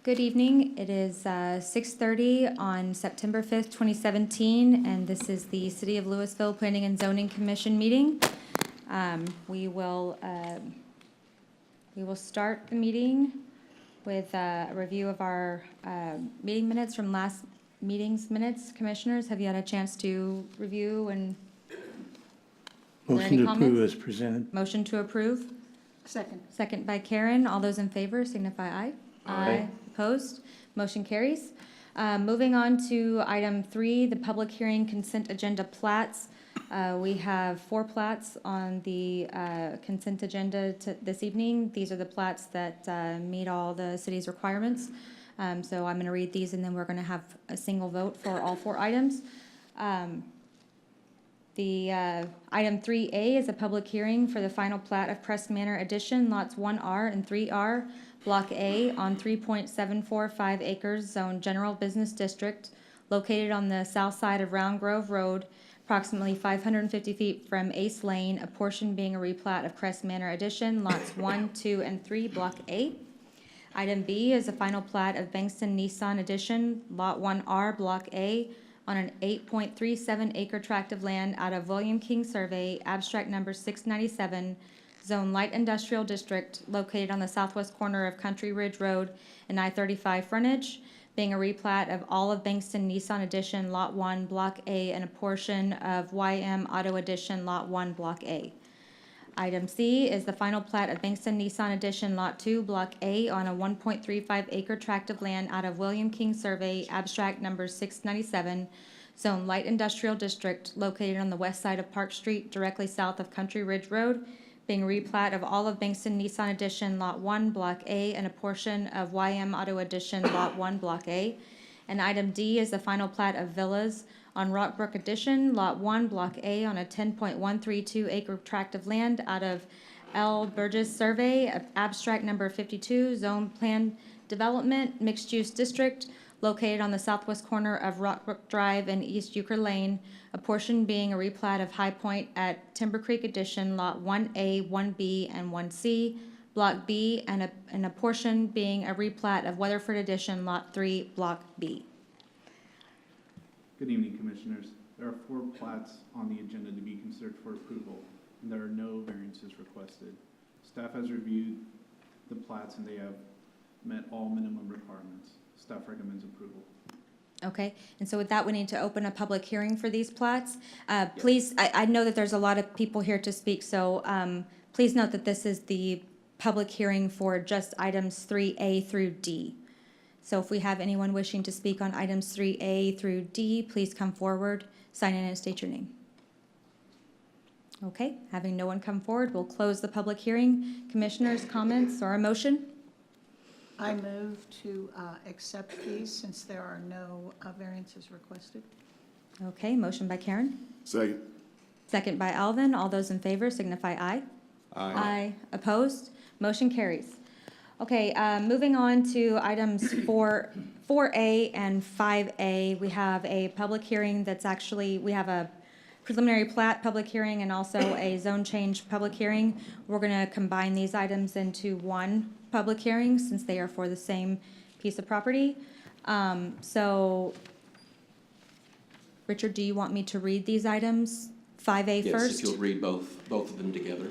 Good evening. It is 6:30 on September 5th, 2017, and this is the City of Louisville Planning and Zoning Commission meeting. We will start the meeting with a review of our meeting minutes from last meeting's minutes. Commissioners, have you had a chance to review and are there any Motion to approve comments? as presented. Motion to approve? Second. Second by Karen. All those in favor signify aye. Aye. Opposed? Motion carries. Moving on to item 3, the public hearing consent agenda plats. We have 4 plats on the consent agenda this evening. These are the plats that meet all the city's requirements. So I'm going to read these and then we're going to have a single vote for all 4 items. The item 3A is a public hearing for the final plat of Crest Manor Addition, lots 1R and 3R, Block A on 3.745 acres, Zone General Business District, located on the south side of Round Grove Road, approximately 550 feet from Ace Lane, a portion being a replat of Crest Manor Addition, lots 1, 2, and 3, Block A. Item B is a final plat of Bankston Nissan Addition, Lot 1R, Block A, on an 8.37 acre tract of land out of William King Survey, abstract number 697, Zone Light Industrial District, located on the southwest corner of Country Ridge Road and I-35 frontage, being a replat of all of Bankston Nissan Addition, Lot 1, Block A, and a portion of YM Auto Addition, Lot 1, Block A. Item C is the final plat of Bankston Nissan Addition, Lot 2, Block A, on a 1.35 acre tract of land out of William King Survey, abstract number 697, Zone Light Industrial District, located on the west side of Park Street, directly south of Country Ridge Road, being a replat of all of Bankston Nissan Addition, Lot 1, Block A, and a portion of YM Auto Addition, Lot 1, Block A. And item D is the final plat of Villas on Rockbrook Addition, Lot 1, Block A, on a 10.132 acre tract of land out of L. Burgess Survey, abstract number 52, Zone Plan Development, Mixed Use District, located on the southwest corner of Rockbrook Drive and East Euchre Lane, a portion being a replat of High Point at Timber Creek Addition, Lot 1A, 1B, and 1C, Block B, and a portion being a replat of Weatherford Addition, Lot 3, Block B. Good evening, Commissioners. There are 4 plats on the agenda to be considered for approval, and there are no variances requested. Staff has reviewed the plats and they have met all minimum requirements. Staff recommends approval. Okay, and so with that, we need to open a public hearing for these plats. Please, I know that there's a lot of people here to speak, so please note that this is the public hearing for just items 3A through D. So if we have anyone wishing to speak on items 3A through D, please come forward, sign in and state your name. Okay, having no one come forward, we'll close the public hearing. Commissioners, comments or a motion? I move to accept these since there are no variances requested. Okay, motion by Karen. Second. Second by Alvin. All those in favor signify aye. Aye. Opposed? Motion carries. Okay, moving on to items 4A and 5A. We have a public hearing that's actually, we have a preliminary plat public hearing and also a zone change public hearing. We're going to combine these items into one public hearing since they are for the same piece of property. So, Richard, do you want me to read these items? 5A first? Yes, if you'll read both of them together.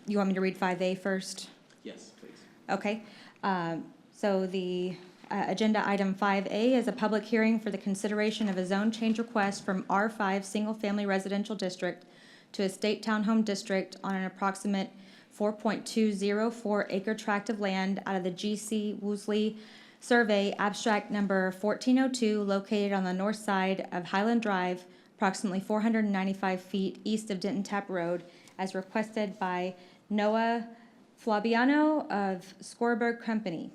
You want me to read 5A first? Yes, please. Okay. So the agenda item 5A is a public hearing for the consideration of a zone change request from R5 Single Family Residential District to Estate Townhome District on an approximate 4.204 acre tract of land out of the G.C. Woosley Survey, abstract number 1402, located on the north side of Highland Drive, approximately 495 feet east of Denton Tap Road, as requested by Noah Flabiano of Scoreberg Company.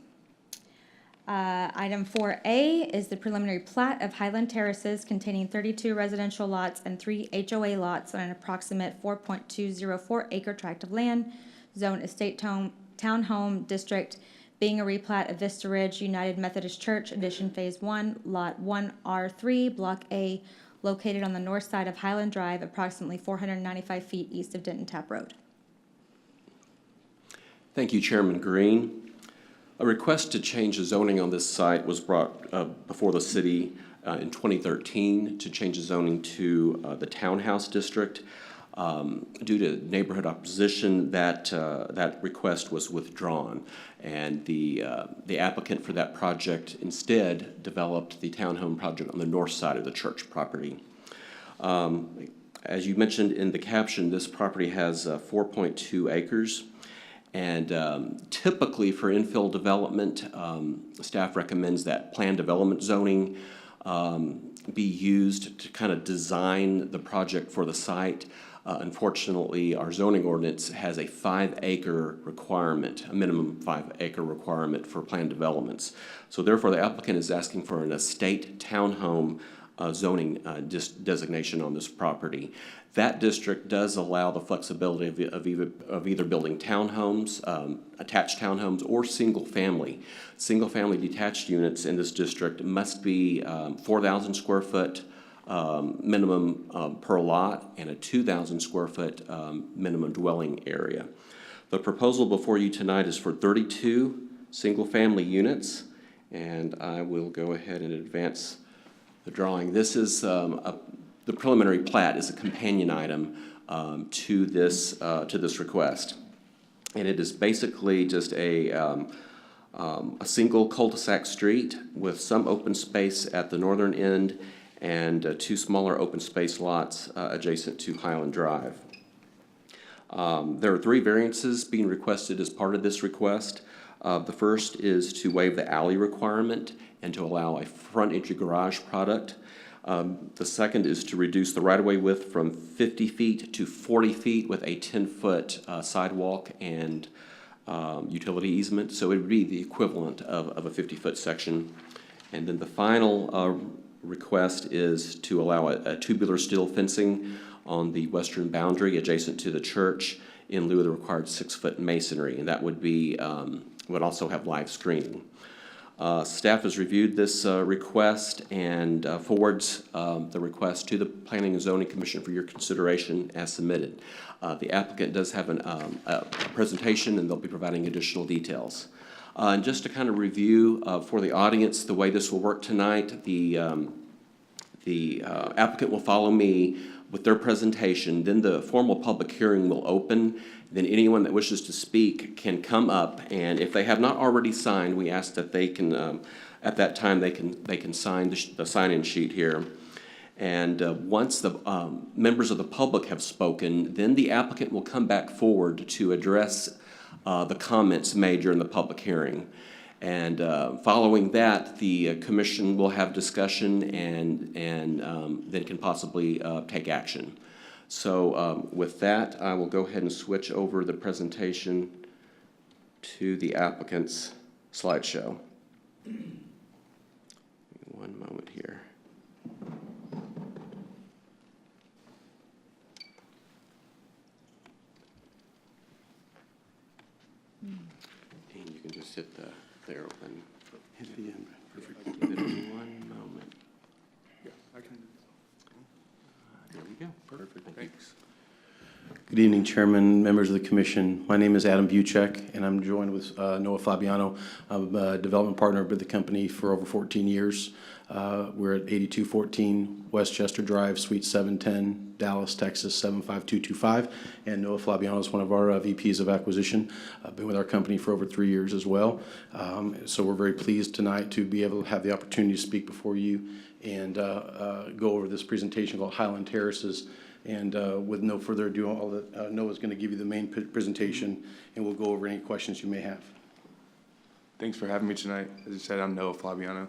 Item 4A is the preliminary plat of Highland Terraces containing 32 residential lots and 3 HOA lots on an approximate 4.204 acre tract of land, zone Estate Townhome District, being a replat of Vista Ridge United Methodist Church, Addition Phase 1, Lot 1R3, Block A, located on the north side of Highland Drive, approximately 495 feet east of Denton Tap Road. Thank you, Chairman Green. A request to change the zoning on this site was brought before the city in 2013 to change the zoning to the townhouse district. Due to neighborhood opposition, that request was withdrawn, and the applicant for that project instead developed the townhome project on the north side of the church property. As you mentioned in the caption, this property has 4.2 acres. And typically for infill development, staff recommends that planned development zoning be used to kind of design the project for the site. Unfortunately, our zoning ordinance has a 5-acre requirement, a minimum 5-acre requirement for planned developments. So therefore, the applicant is asking for an estate townhome zoning designation on this property. That district does allow the flexibility of either building townhomes, attached townhomes, or single-family. Single-family detached units in this district must be 4,000 square foot minimum per lot and a 2,000 square foot minimum dwelling area. The proposal before you tonight is for 32 single-family units, and I will go ahead and advance the drawing. This is the preliminary plat is a companion item to this request, and it is basically just a single cul-de-sac street with some open space at the northern end and 2 smaller open space lots adjacent to Highland Drive. There are 3 variances being requested as part of this request. The first is to waive the alley requirement and to allow a front entry garage product. The second is to reduce the right-of-way width from 50 feet to 40 feet with a 10-foot sidewalk and utility easement. So it would be the equivalent of a 50-foot section. And then the final request is to allow a tubular steel fencing on the western boundary adjacent to the church in lieu of the required 6-foot masonry, and that would be would also have live screening. Staff has reviewed this request and forwards the request to the Planning and Zoning Commission for your consideration as submitted. The applicant does have a presentation, and they'll be providing additional details. And just to kind of review for the audience the way this will work tonight, the applicant will follow me with their presentation, then the formal public hearing will open. Then anyone that wishes to speak can come up, and if they have not already signed, we ask that they can, at that time, they can sign the sign-in sheet here. And once the members of the public have spoken, then the applicant will come back forward to address the comments made during the public hearing. And following that, the commission will have discussion and then can possibly take action. So with that, I will go ahead and switch over the presentation to the applicant's slideshow. One moment here. And you can just hit the arrow and hit the end. Perfect. Give it 1 moment. Yeah, I can. There we go. Perfect. Thanks. Good evening, Chairman, members of the Commission. My name is Adam Buchek, and I'm joined with Noah Fabiano. I'm a development partner with the company for over 14 years. We're at 8214 Westchester Drive, Suite 710, Dallas, Texas 75225. And Noah Fabiano is one of our VPs of acquisition. I've been with our company for over 3 years as well. So we're very pleased tonight to be able to have the opportunity to speak before you and go over this presentation called Highland Terraces. And with no further ado, Noah's going to give you the main presentation, and we'll go over any questions you may have. Thanks for having me tonight. As I said, I'm Noah Fabiano.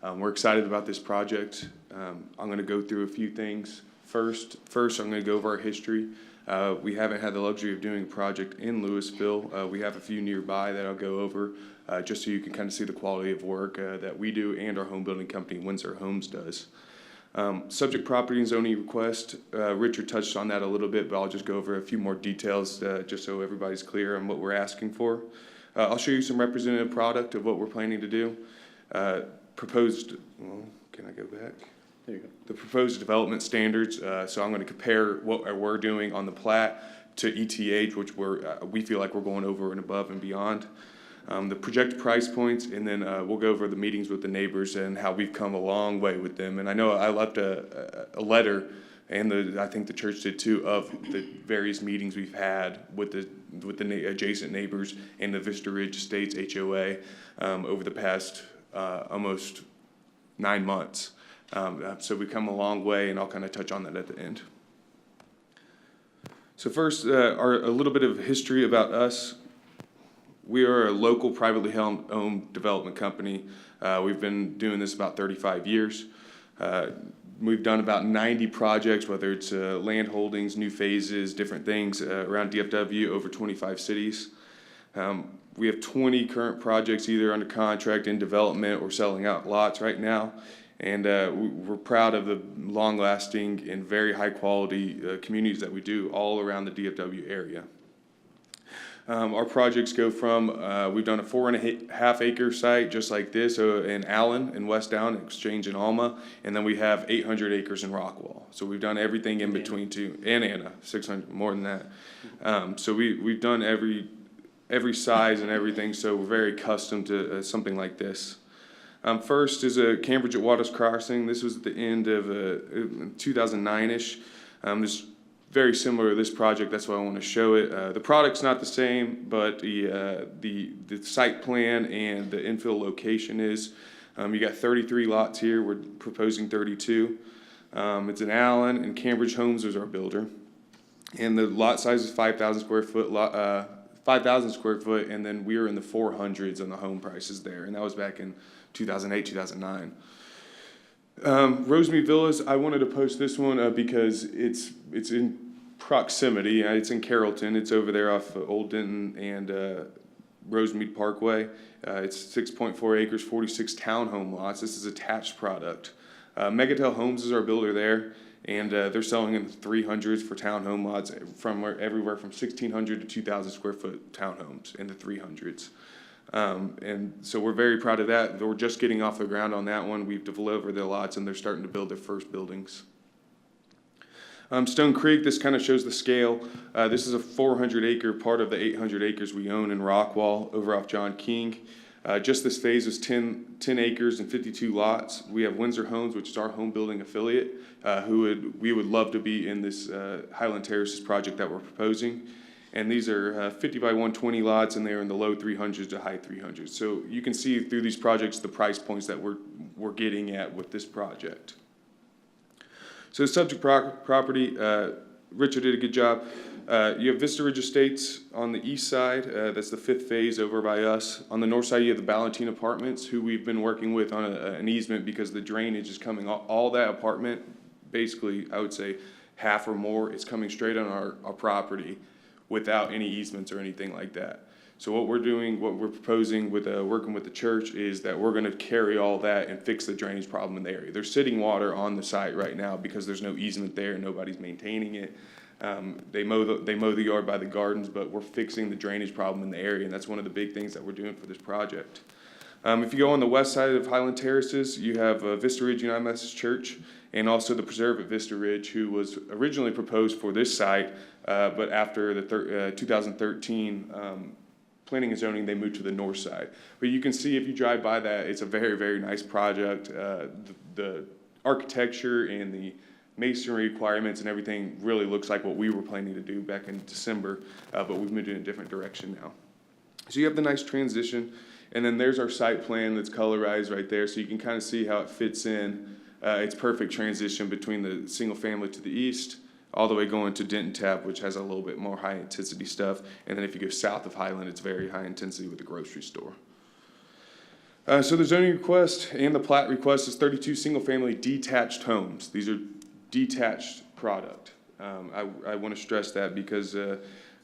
We're excited about this project. I'm going to go through a few things. First, I'm going to go over our history. We haven't had the luxury of doing a project in Louisville. We have a few nearby that I'll go over just so you can kind of see the quality of work that we do and our home building company, Windsor Homes, does. Subject property and zoning request, Richard touched on that a little bit, but I'll just go over a few more details just so everybody's clear on what we're asking for. I'll show you some representative product of what we're planning to do. Can I go back? There you go. The proposed development standards, so I'm going to compare what we're doing on the plat to ETH, which we feel like we're going over and above and beyond. the projected price points, and then we'll go over the meetings with the neighbors and how we've come a long way with them. And I know I left a letter, and I think the church did too, of the various meetings we've had with the adjacent neighbors and the Vista Ridge Estates HOA over the past almost 9 months. So we've come a long way, and I'll kind of touch on that at the end. So first, a little bit of history about us. We are a local privately owned development company. We've been doing this about 35 years. We've done about 90 projects, whether it's land holdings, new phases, different things around DFW, over 25 cities. We have 20 current projects either under contract, in development, or selling out lots right now. And we're proud of the long-lasting and very high-quality communities that we do all around the DFW area. Our projects go from, we've done a 4.5 acre site just like this in Allen, in West Down, Exchange in Alma, and then we have 800 acres in Rockwall. So we've done everything in between two, and Anna, 600, more than that. So we've done every size and everything, so we're very accustomed to something like this. First is a Cambridge at Waters Crossing. This was at the end of 2009-ish. This very similar to this project, that's why I want to show it. The product's not the same, but the site plan and the infill location is. You got 33 lots here. We're proposing 32. It's in Allen, and Cambridge Homes is our builder. And the lot size is 5,000 square foot, 5,000 square foot, and then we were in the 400s on the home prices there, and that was back in 2008, 2009. Rosemead Villas, I wanted to post this one because it's in proximity. It's in Carrollton. It's over there off Old Denton and Rosemead Parkway. It's 6.4 acres, 46 townhome lots. This is attached product. Megatel Homes is our builder there, and they're selling in the 300s for townhome lots from everywhere from 1,600 to 2,000 square foot townhomes in the 300s. And so we're very proud of that. We're just getting off the ground on that one. We've delivered their lots, and they're starting to build their first buildings. Stone Creek, this kind of shows the scale. This is a 400 acre part of the 800 acres we own in Rockwall over off John King. Just this phase is 10 acres and 52 lots. We have Windsor Homes, which is our home building affiliate, we would love to be in this Highland Terraces project that we're proposing. And these are 50 by 120 lots, and they're in the low 300s to high 300s. So you can see through these projects the price points that we're getting at with this project. So the subject property, Richard did a good job. You have Vista Ridge Estates on the east side. That's the 5th phase over by us. On the north side, you have the Ballantine Apartments, who we've been working with on an easement because the drainage is coming, all that apartment, basically, I would say half or more, is coming straight on our property without any easements or anything like that. So what we're doing, what we're proposing with working with the church is that we're going to carry all that and fix the drainage problem in the area. There's sitting water on the site right now because there's no easement there and nobody's maintaining it. They mow the yard by the gardens, but we're fixing the drainage problem in the area, and that's one of the big things that we're doing for this project. If you go on the west side of Highland Terraces, you have Vista Ridge United Methodist Church and also the Preserve at Vista Ridge, who was originally proposed for this site, but after the 2013 planning and zoning, they moved to the north side. But you can see if you drive by that, it's a very, very nice project. The architecture and the masonry requirements and everything really looks like what we were planning to do back in December, but we've moved in a different direction now. So you have the nice transition, and then there's our site plan that's colorized right there, so you can kind of see how it fits in. It's perfect transition between the single family to the east, all the way going to Denton Tap, which has a little bit more high intensity stuff. And then if you go south of Highland, it's very high intensity with the grocery store. So the zoning request and the plat request is 32 single family detached homes. These are detached product. I want to stress that because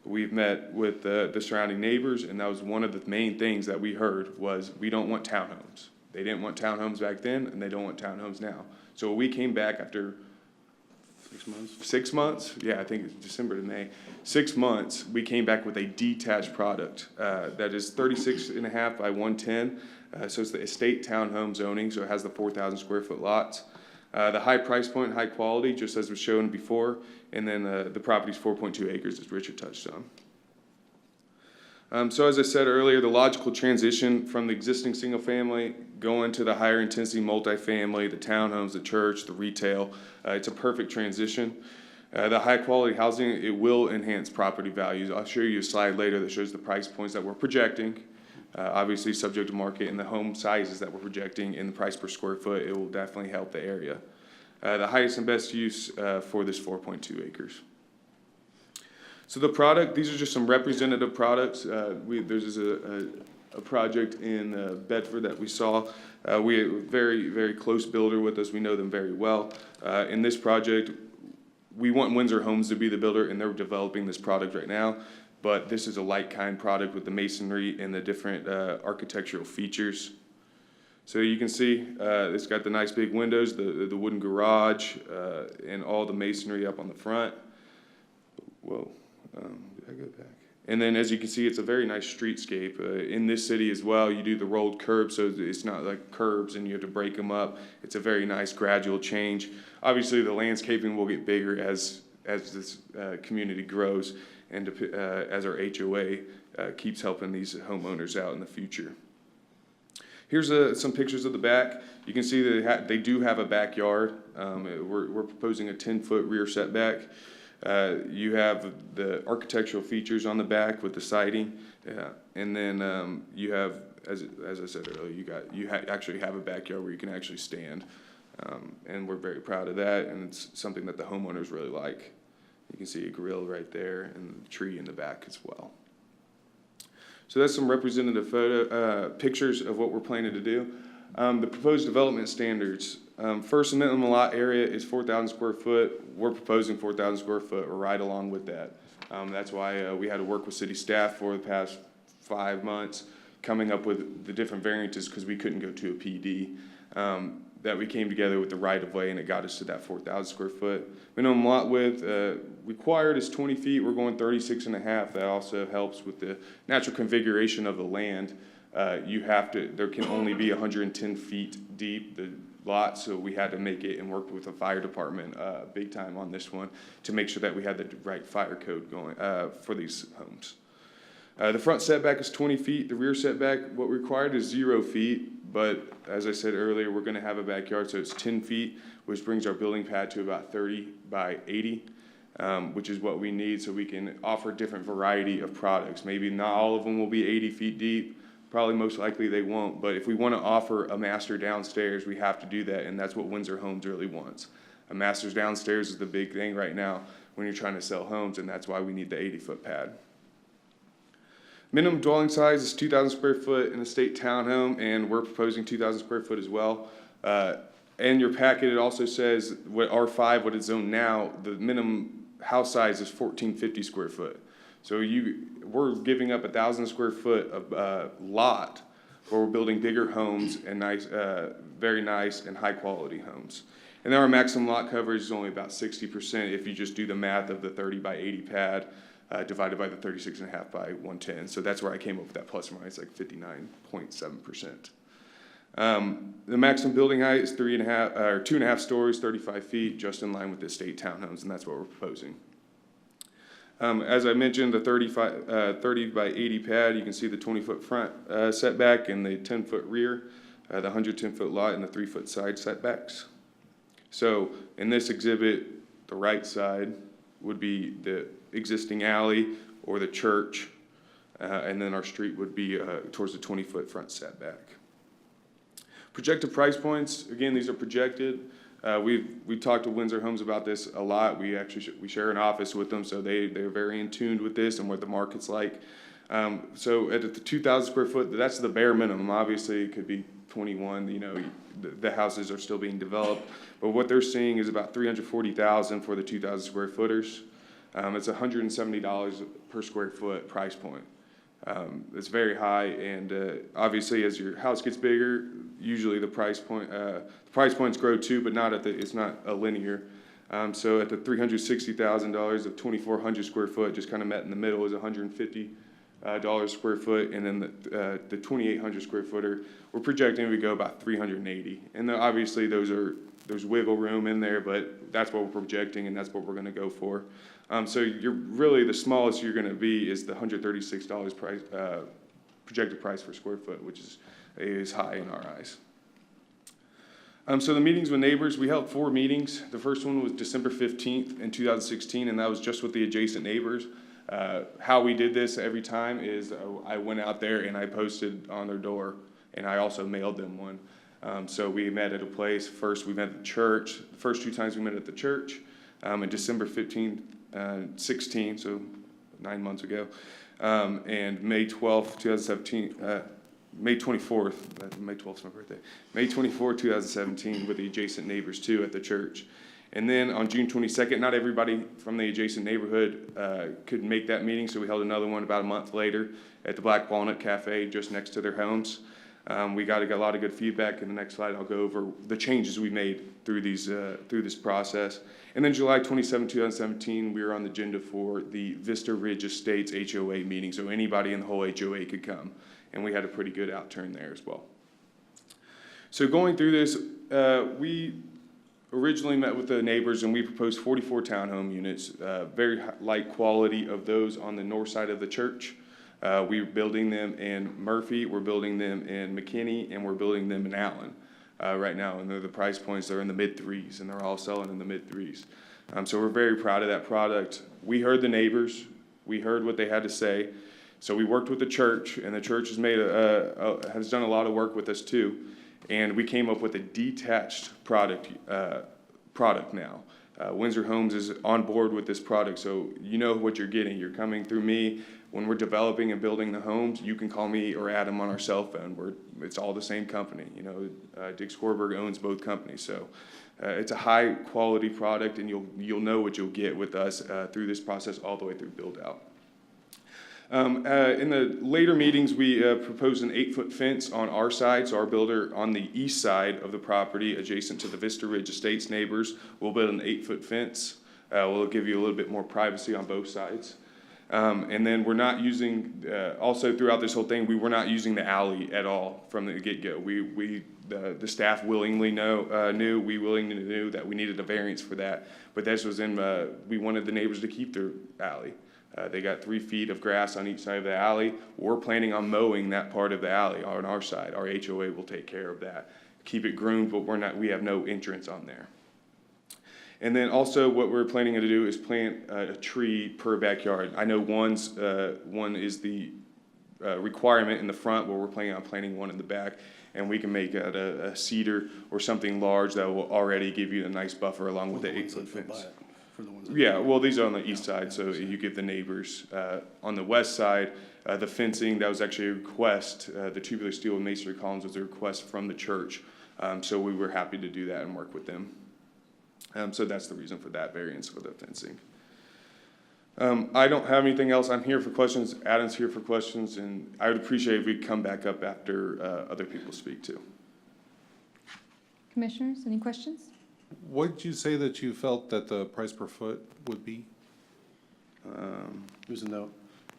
we've met with the surrounding neighbors, and that was one of the main things that we heard was we don't want townhomes. They didn't want townhomes back then, and they don't want townhomes now. So we came back after 6 months? Yeah, I think it's December to May. 6 months, we came back with a detached product that is 36.5 by 110. So it's the estate townhome zoning, so it has the 4,000 square foot lots. The high price point, high quality, just as was shown before, and then the property's 4.2 acres, as Richard touched on. So as I said earlier, the logical transition from the existing single-family going to the higher intensity multifamily, the townhomes, the church, the retail, it's a perfect transition. The high-quality housing, it will enhance property values. I'll show you a slide later that shows the price points that we're projecting. Obviously, subject to market and the home sizes that we're projecting and the price per square foot, it will definitely help the area. The highest and best use for this 4.2 acres. So the product, these are just some representative products. There's a project in Bedford that we saw. We have a very, very close builder with us. We know them very well. In this project, we want Windsor Homes to be the builder, and they're developing this product right now. But this is a like-kind product with the masonry and the different architectural features. So you can see it's got the nice big windows, the wooden garage, and all the masonry up on the front. Whoa, did I go back? And then as you can see, it's a very nice streetscape. In this city as well, you do the rolled curbs, so it's not like curbs and you have to break them up. It's a very nice gradual change. Obviously, the landscaping will get bigger as this community grows and as our HOA keeps helping these homeowners out in the future. Here's some pictures of the back. You can see that they do have a backyard. We're proposing a 10-foot rear setback. You have the architectural features on the back with the siding, and then you have, as I said earlier, you actually have a backyard where you can actually stand, and we're very proud of that, and it's something that the homeowners really like. You can see a grill right there and the tree in the back as well. So that's some representative pictures of what we're planning to do. The proposed development standards. First minimum lot area is 4,000 square foot. We're proposing 4,000 square foot. We're right along with that. That's why we had to work with city staff for the past 5 months, coming up with the different variances because we couldn't go to a PD. That we came together with the right of way, and it got us to that 4,000 square foot. Minimum lot width required is 20 feet. We're going 36.5. That also helps with the natural configuration of the land. There can only be 110 feet deep, the lot, so we had to make it and work with the fire department big time on this one to make sure that we had the right fire code going for these homes. The front setback is 20 feet. The rear setback, what required is 0 feet. But as I said earlier, we're going to have a backyard, so it's 10 feet, which brings our building pad to about 30 by 80, which is what we need so we can offer different variety of products. Maybe not all of them will be 80 feet deep. Probably most likely they won't. But if we want to offer a master downstairs, we have to do that, and that's what Windsor Homes really wants. A master's downstairs is the big thing right now when you're trying to sell homes, and that's why we need the 80-foot pad. Minimum dwelling size is 2,000 square foot in a state townhome, and we're proposing 2,000 square foot as well. In your packet, it also says what R5, what it's zoned now, the minimum house size is 1,450 square foot. So we're giving up 1,000 square foot of lot where we're building bigger homes and nice, very nice and high quality homes. And then our maximum lot coverage is only about 60% if you just do the math of the 30 by 80 pad. Divided by the 36.5 by 110. So that's where I came up with that plus or minus like 59.7%. The maximum building height is 2.5 stories, 35 feet, just in line with the state townhomes, and that's what we're proposing. As I mentioned, the 30 by 80 pad, you can see the 20-foot front setback and the 10-foot rear, the 110-foot lot and the 3-foot side setbacks. So in this exhibit, the right side would be the existing alley or the church, and then our street would be towards the 20-foot front setback. Projected price points, again, these are projected. We've talked to Windsor Homes about this a lot. We share an office with them, so they're very in tune with this and what the market's like. So at the 2,000 square foot, that's the bare minimum. Obviously, it could be 21. You know, the houses are still being developed, but what they're seeing is about $340,000 for the 2,000 square footers. It's $170 per square foot price point. It's very high, and obviously, as your house gets bigger, usually the price points grow too, but it's not a linear. So at the $360,000 of 2,400 square foot, just kind of met in the middle, is $150 dollars square foot, and then the 2,800 square footer, we're projecting we go about 380. And then obviously there's wiggle room in there, but that's what we're projecting, and that's what we're going to go for. So you're really the smallest you're going to be is the $136 price, projected price per square foot, which is high in our eyes. So the meetings with neighbors, we held 4 meetings. The first one was December 15th in 2016, and that was just with the adjacent neighbors. How we did this every time is I went out there and I posted on their door, and I also mailed them one. So we met at a place. First we met at the church. The first 2 times we met at the church, in December 15th, 16, so 9 months ago, and May 12th, 2017, May 24th, May 12th is my birthday, May 24th, 2017, with the adjacent neighbors too at the church. And then on June 22nd, not everybody from the adjacent neighborhood could make that meeting, so we held another one about a month later at the Black Walnut Cafe just next to their homes. We got a lot of good feedback. In the next slide, I'll go over the changes we made through this process. And then July 27, 2017, we were on the agenda for the Vista Ridge Estates HOA meeting, so anybody in the whole HOA could come. And we had a pretty good outturn there as well. So going through this, we originally met with the neighbors and we proposed 44 townhome units, very light quality of those on the north side of the church. We're building them in Murphy, we're building them in McKinney, and we're building them in Allen right now. And the price points are in the mid-3s, and they're all selling in the mid-3s. So we're very proud of that product. We heard the neighbors, we heard what they had to say. So we worked with the church, and the church has has done a lot of work with us too. And we came up with a detached product now. Windsor Homes is on board with this product, so you know what you're getting. You're coming through me. When we're developing and building the homes, you can call me or Adam on our cell phone. It's all the same company. You know, Dick Skorberg owns both companies, so it's a high quality product, and you'll know what you'll get with us through this process all the way through build out. In the later meetings, we proposed an 8-foot fence on our side, so our builder on the east side of the property, adjacent to the Vista Ridge Estates neighbors, will build an 8-foot fence. We'll give you a little bit more privacy on both sides. And then we're not using, also throughout this whole thing, we were not using the alley at all from the get-go. The staff willingly knew that we needed a variance for that. But this was we wanted the neighbors to keep their alley. They got 3 feet of grass on each side of the alley. We're planning on mowing that part of the alley on our side. Our HOA will take care of that. Keep it groomed, but we have no entrance on there. And then also what we're planning to do is plant a tree per backyard. I know one is the requirement in the front, where we're planning on planting one in the back, and we can make it a cedar or something large that will already give you a nice buffer along with the 8-foot fence. Yeah, well, these are on the east side, so you give the neighbors. On the west side, the fencing, that was actually a request. The tubular steel and masonry columns was a request from the church, so we were happy to do that and work with them. So that's the reason for that variance for the fencing. I don't have anything else. I'm here for questions. Adam's here for questions, and I would appreciate if we come back up after other people speak too. Commissioners, any questions? What did you say that you felt that the price per foot would be? It was in the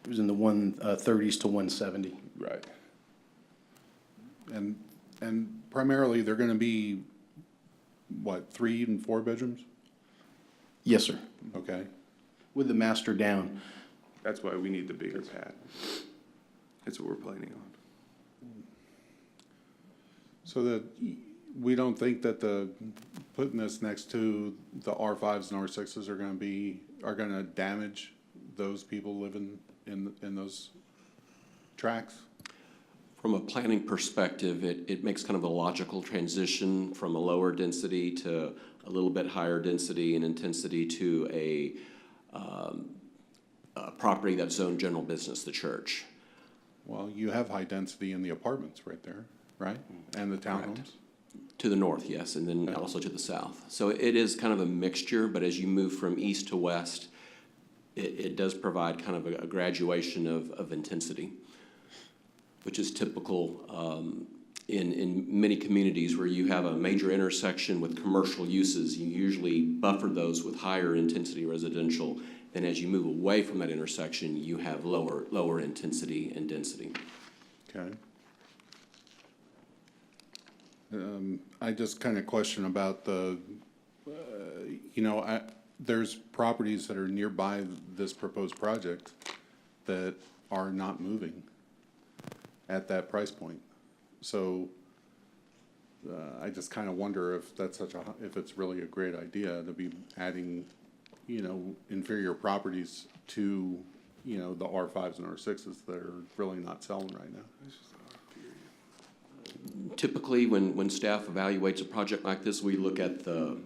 130s to 170. Right. And primarily, they're gonna be, what, 3 and 4 bedrooms? Yes, sir. Okay. With the master down. That's why we need the bigger pad. That's what we're planning on. So that we don't think that putting this next to the R5s and R6s are gonna damage those people living in those tracts? From a planning perspective, it makes kind of a logical transition from a lower density to a little bit higher density and intensity to a property that's zoned general business, the church. Well, you have high density in the apartments right there, right? And the townhomes? To the north, yes, and then also to the south. So it is kind of a mixture, but as you move from east to west, it does provide kind of a graduation of intensity, which is typical in many communities where you have a major intersection with commercial uses. You usually buffer those with higher intensity residential Then as you move away from that intersection, you have lower intensity and density. Okay. I just kind of question about the, there's properties that are nearby this proposed project that are not moving at that price point. So I just kind of wonder if that's if it's really a great idea to be adding, inferior properties to, the R5s and R6s that are really not selling right now. Typically, when staff evaluates a project like this, we look at the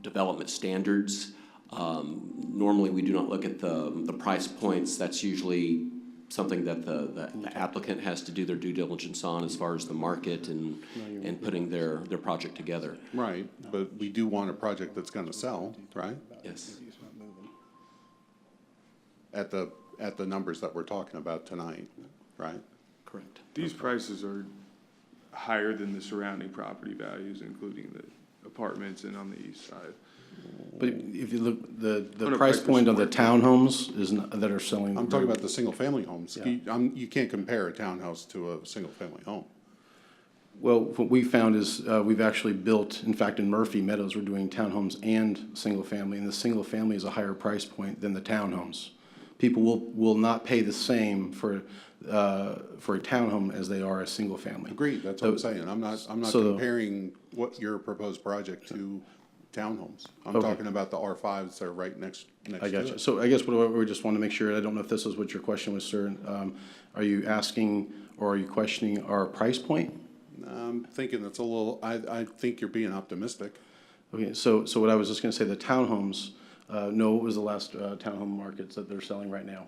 development standards. Normally, we do not look at the price points. That's usually something that the applicant has to do their due diligence on as far as the market and putting their project together. Right, but we do want a project that's gonna sell, right? Yes. At the numbers that we're talking about tonight, right? Correct. These prices are higher than the surrounding property values, including the apartments and on the east side. But if you look, the On a price price per point of the square townhomes is, that are selling. I'm talking about the single-family homes. Yeah. You can't compare a townhouse to a single-family home. Well, what we found is, we've actually built, in fact, in Murphy Meadows, we're doing townhomes and single-family, and the single-family is a higher price point than the townhomes. People will not pay the same for a townhome as they are a single-family. Agreed, that's what I'm saying. I'm not So- comparing what your proposed project to townhomes. I'm Okay. talking about the R5s that are right next to I got you. it. So I guess what we just want to make sure, I don't know if this is what your question was, sir. Are you asking or are you questioning our price point? I'm thinking it's a little, I think you're being optimistic. Okay, so what I was just gonna say, the townhomes, no, what was the last townhome markets that they're selling right now?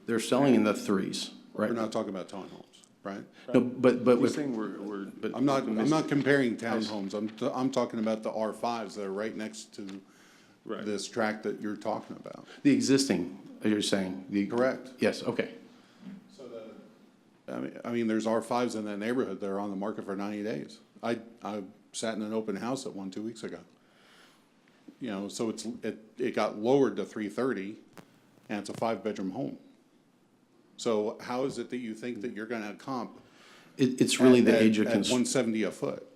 They're selling in the threes, right? We're not talking about townhomes, right? No, but He's with, saying we're. I'm not comparing townhomes. I'm talking about the R5s that are right next to Right. this tract that you're talking about. the existing, you're saying? Correct. Yes, okay. I mean, there's R5s in that neighborhood that are on the market for 90 days. I sat in an open house at one 2 weeks ago. So it got lowered to 330, and it's a 5-bedroom home. So how is it that you think that you're gonna comp? It's really the age of At construction. 170 a foot?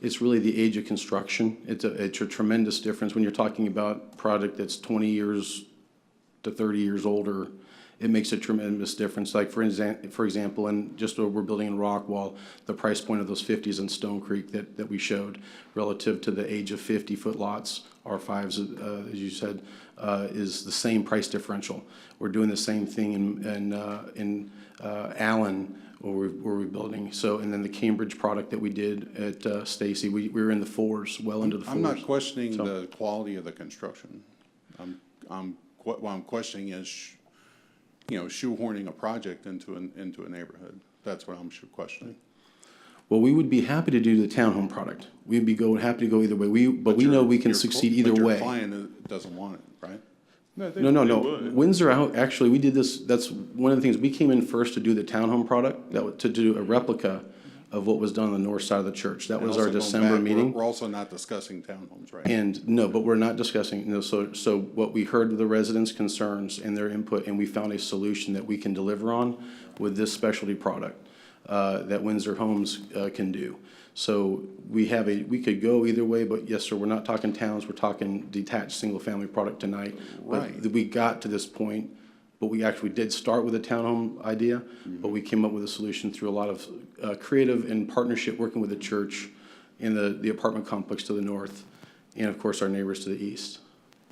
It's really the age of construction. It's a tremendous difference when you're talking about product that's 20 years to 30 years older. It makes a tremendous difference. Like for example, and just what we're building in Rockwall, the price point of those 50s in Stone Creek that we showed relative to the age of 50-foot lots, R5s, as you said, is the same price differential. We're doing the same thing in Allen, where we're building. So, and then the Cambridge product that we did at Stacy, we were in the fours, well into the fours. I'm not questioning So- the quality of the construction. What I'm questioning is, shoehorning a project into a neighborhood. That's what I'm questioning. Well, we would be happy to do the townhome product. We'd be happy to go either way. But we know we can succeed either But your way. client doesn't want it, right? No. Windsor, actually, we did this, that's one of the things, we came in first to do the townhome product, to do a replica of what was done on the north side of the church. That And was also our going December back, meeting. We're also not discussing townhomes, right? And no, but we're not discussing, so what we heard the residents' concerns and their input, and we found a solution that we can deliver on with this specialty product that Windsor Homes can do. So we could go either way, but yes, sir, we're not talking towns, we're talking detached, single-family product tonight. Right. But we got to this point, but we actually did start with a townhome idea, but we came up with a solution through a lot of creative and partnership, working with the church and the apartment complex to the north, and of course, our neighbors to the east,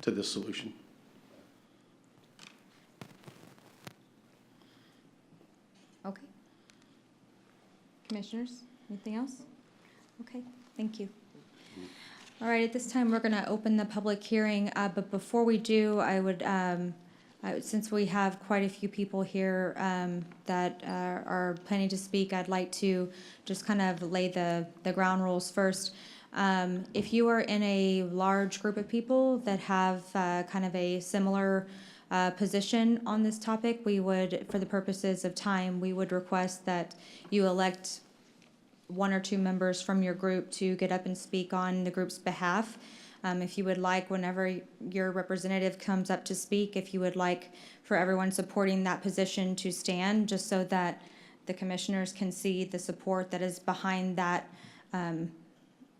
to this solution. Okay. Commissioners, anything else? Okay, thank you. All right, at this time, we're gonna open the public hearing, but before we do, I would, since we have quite a few people here that are planning to speak, I'd like to just kind of lay the ground rules first. If you are in a large group of people that have kind of a similar position on this topic, we would, for the purposes of time, we would request that you elect one or two members from your group to get up and speak on the group's behalf. If you would like, whenever your representative comes up to speak, if you would like for everyone supporting that position to stand, just so that the commissioners can see the support that is behind that,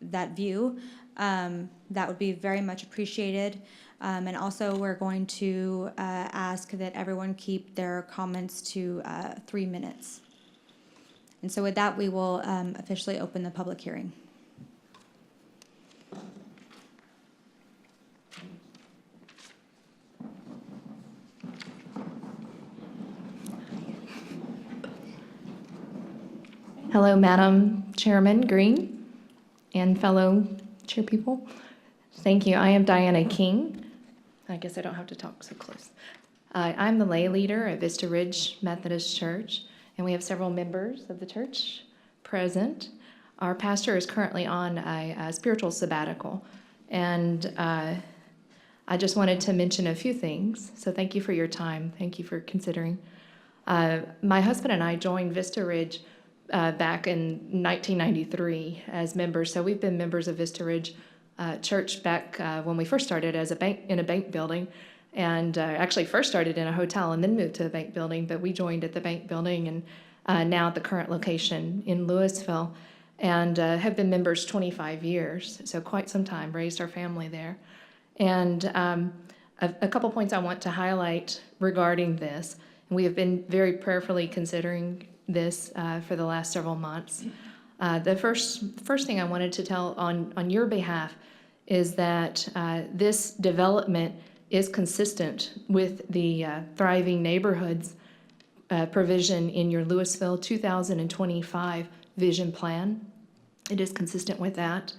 that view, that would be very much appreciated. And also, we're going to ask that everyone keep their comments to 3 minutes. And so with that, we will officially open the public hearing. Hello, Madam Chairman Green and fellow chairpeople. Thank you. I am Diana King. I guess I don't have to talk so close. I'm the lay leader at Vista Ridge Methodist Church, and we have several members of the church present. Our pastor is currently on a spiritual sabbatical, and I just wanted to mention a few things. So thank you for your time. Thank you for considering. My husband and I joined Vista Ridge back in 1993 as members. So we've been members of Vista Ridge Church back when we first started as a bank, in a bank building, and actually first started in a hotel and then moved to a bank building, but we joined at the bank building and now at the current location in Louisville, and have been members 25 years, so quite some time, raised our family there. And a couple points I want to highlight regarding this. We have been very prayerfully considering this for the last several months. The first thing I wanted to tell on your behalf is that this development is consistent with the Thriving Neighborhoods provision in your Louisville 2025 vision plan. It is consistent with that.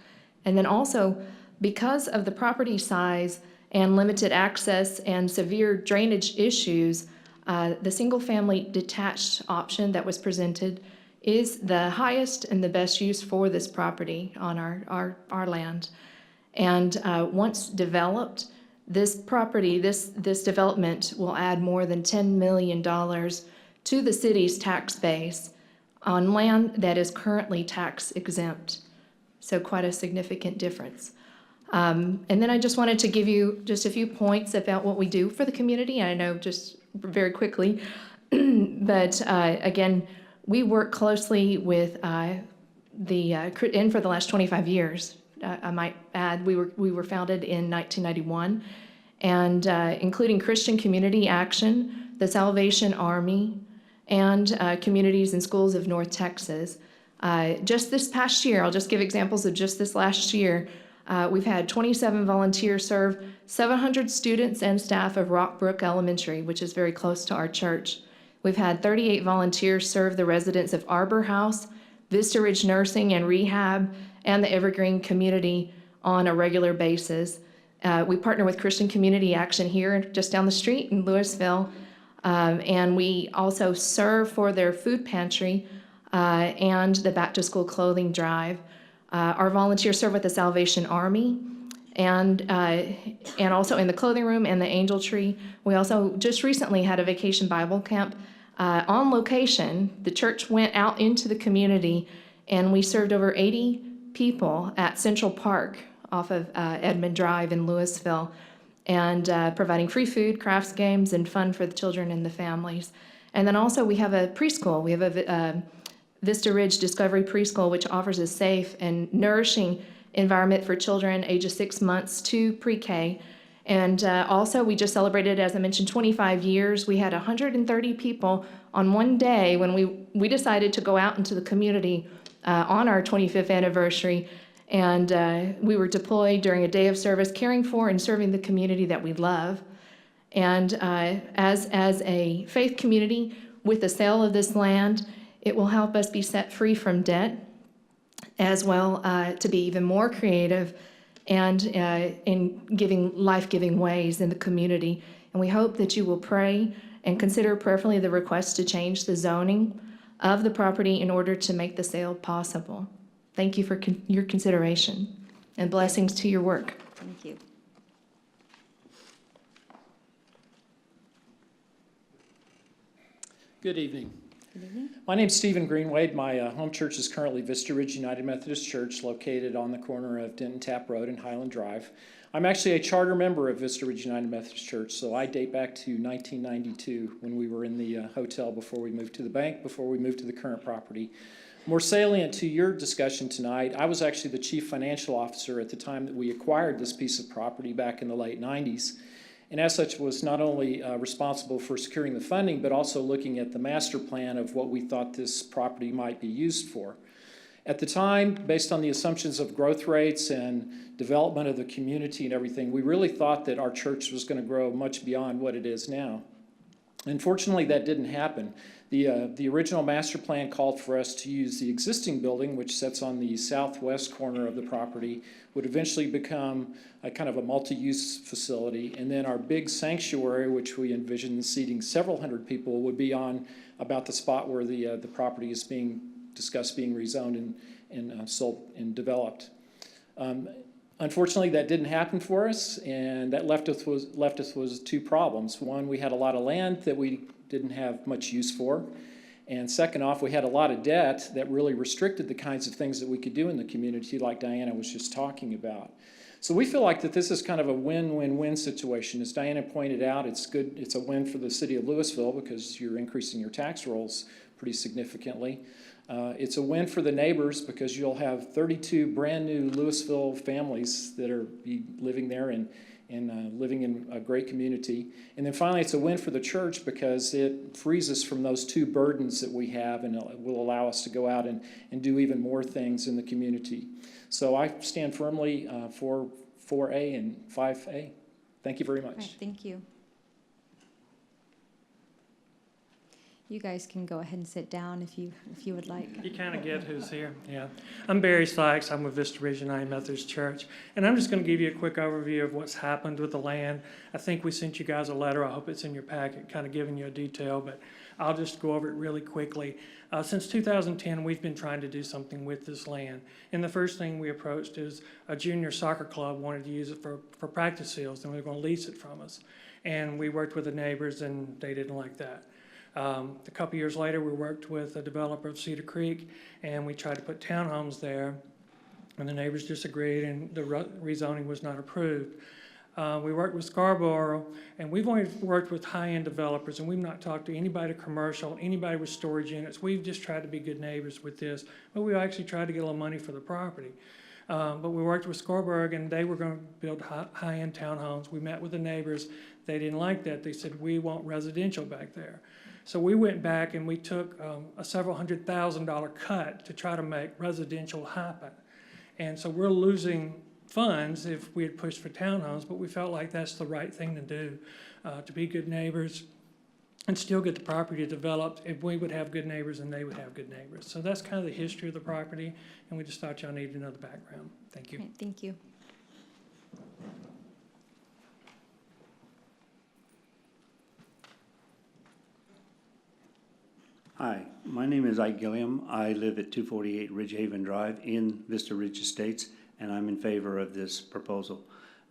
And then also, because of the property size and limited access and severe drainage issues, the single-family detached option that was presented is the highest and the best use for this property on our land. And once developed, this property, this development will add more than $10 million to the city's tax base on land that is currently tax exempt. So quite a significant difference. And then I just wanted to give you just a few points about what we do for the community. I know just very quickly, but again, we work closely with and for the last 25 years, I might add, we were founded in 1991, and including Christian Community Action, the Salvation Army, and Communities and Schools of North Texas. Just this past year, I'll just give examples of just this last year. We've had 27 volunteers serve 700 students and staff of Rockbrook Elementary, which is very close to our church. We've had 38 volunteers serve the residents of Arbor House, Vista Ridge Nursing and Rehab, and the Evergreen community on a regular basis. We partner with Christian Community Action here just down the street in Louisville, and we also serve for their food pantry and the back to school clothing drive. Our volunteers serve with the Salvation Army and also in the clothing room and the Angel Tree. We also just recently had a vacation Bible camp on location. The church went out into the community and we served over 80 people at Central Park off of Edmond Drive in Louisville, and providing free food, crafts, games, and fun for the children and the families. And then also we have a preschool. We have a Vista Ridge Discovery Preschool, which offers a safe and nourishing environment for children ages 6 months to pre-K. And also, we just celebrated, as I mentioned, 25 years. We had 130 people on one day when we decided to go out into the community on our 25th anniversary. And we were deployed during a day of service, caring for and serving the community that we love. And as a faith community, with the sale of this land, it will help us be set free from debt, as well to be even more creative and in giving life-giving ways in the community. And we hope that you will pray and consider prayerfully the request to change the zoning of the property in order to make the sale possible. Thank you for your consideration, and blessings to your work. Thank you. Good evening. Good evening. My name's Stephen Greenwade. My home church is currently Vista Ridge United Methodist Church, located on the corner of Denton Tap Road and Highland Drive. I'm actually a charter member of Vista Ridge United Methodist Church, so I date back to 1992 when we were in the hotel before we moved to the bank, before we moved to the current property. More salient to your discussion tonight, I was actually the chief financial officer at the time that we acquired this piece of property back in the late 90s. And as such, was not only responsible for securing the funding, but also looking at the master plan of what we thought this property might be used for. At the time, based on the assumptions of growth rates and development of the community and everything, we really thought that our church was going to grow much beyond what it is now. Unfortunately, that didn't happen. The original master plan called for us to use the existing building, which sits on the southwest corner of the property, would eventually become a kind of a multi-use facility, and then our big sanctuary, which we envisioned seating several hundred people, would be on about the spot where the property is being discussed being rezoned and sold and developed. Unfortunately, that didn't happen for us, and that left us with two problems. One, we had a lot of land that we didn't have much use for, and second off, we had a lot of debt that really restricted the kinds of things that we could do in the community, like Diana was just talking about. So we feel like that this is kind of a win-win-win situation. As Diana pointed out, it's good. It's a win for the city of Louisville because you're increasing your tax rolls pretty significantly. It's a win for the neighbors because you'll have 32 brand new Louisville families that are living there and living in a great community. And then finally, it's a win for the church because it frees us from those two burdens that we have, and it will allow us to go out and do even more things in the community. So I stand firmly for 4A and 5A. Thank you very much. All right, thank you. You guys can go ahead and sit down if you would like. You kind of get who's here. Yeah. I'm Barry Sykes. I'm with Vista Ridge United Methodist Church. And I'm just going to give you a quick overview of what's happened with the land. I think we sent you guys a letter. I hope it's in your packet, kind of giving you a detail, but I'll just go over it really quickly. Since 2010, we've been trying to do something with this land. And the first thing we approached is a junior soccer club wanted to use it for practice fields, and we were going to lease it from us. And we worked with the neighbors, and they didn't like that. A couple years later, we worked with a developer of Cedar Creek, and we tried to put townhomes there, and the neighbors disagreed, and the rezoning was not approved. We worked with Scarborough, and we've only worked with high-end developers, and we've not talked to anybody commercial, anybody with storage units. We've just tried to be good neighbors with this, but we actually tried to get a little money for the property. But we worked with Scarborough, and they were going to build high-end townhomes. We met with the neighbors. They didn't like that. They said, we want residential back there. So we went back and we took a several $100,000 cut to try to make residential happen. And so we're losing funds if we had pushed for townhomes, but we felt like that's the right thing to do, to be good neighbors and still get the property developed. If we would have good neighbors and they would have good neighbors. So that's kind of the history of the property, and we just thought y'all needed another background. Thank you. All right, thank you. Hi, my name is Ike Gilliam. I live at 248 Ridgehaven Drive in Vista Ridge Estates, and I'm in favor of this proposal.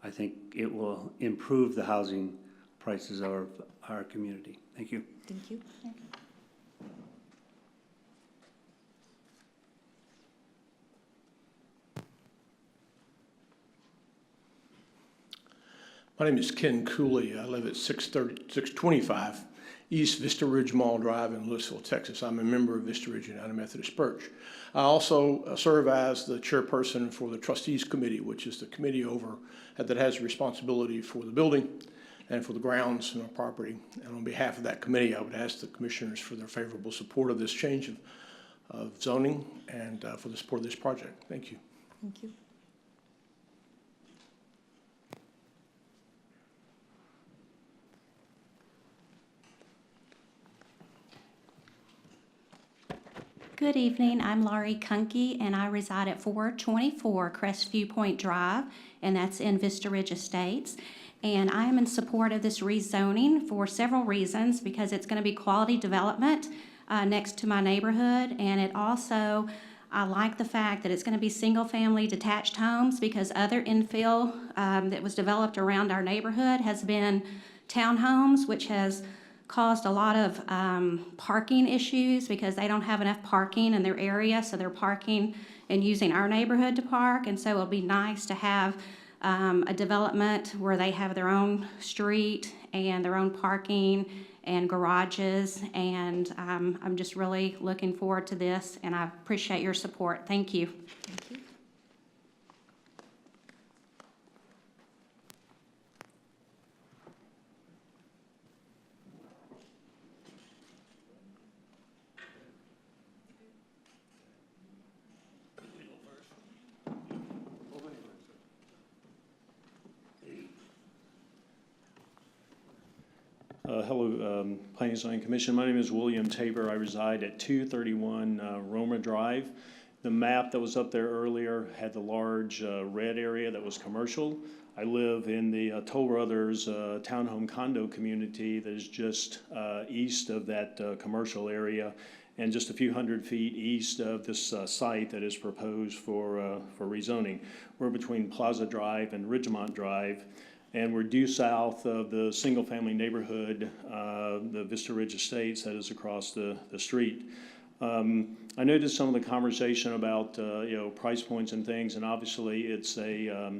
I think it will improve the housing prices of our community. Thank you. Thank you. My name is Ken Cooley. I live at 625 East Vista Ridge Mall Drive in Louisville, Texas. I'm a member of Vista Ridge United Methodist Church. I also serve as the chairperson for the Trustees Committee, which is the committee that has responsibility for the building and for the grounds and our property. And on behalf of that committee, I would ask the commissioners for their favorable support of this change of zoning and for the support of this project. Thank you. Thank you. Good evening, I'm Laurie Kunke, and I reside at 424 Crestview Point Drive, and that's in Vista Ridge Estates. And I am in support of this rezoning for several reasons, because it's going to be quality development next to my neighborhood, and it also, I like the fact that it's going to be single-family detached homes, because other infill that was developed around our neighborhood has been townhomes, which has caused a lot of parking issues because they don't have enough parking in their area, so they're parking and using our neighborhood to park. And so it'll be nice to have a development where they have their own street and their own parking and garages. And I'm just really looking forward to this, and I appreciate your support. Thank you. Thank you. Hello, Planning and Zoning Commission. My name is William Tabor. I reside at 231 Roma Drive. The map that was up there earlier had the large red area that was commercial. I live in the Toll Brothers townhome condo community that is just east of that commercial area and just a few hundred feet east of this site that is proposed for rezoning. We're between Plaza Drive and Ridgemont Drive. And we're due south of the single-family neighborhood, the Vista Ridge Estates that is across the street. I noticed some of the conversation about price points and things, and obviously it's a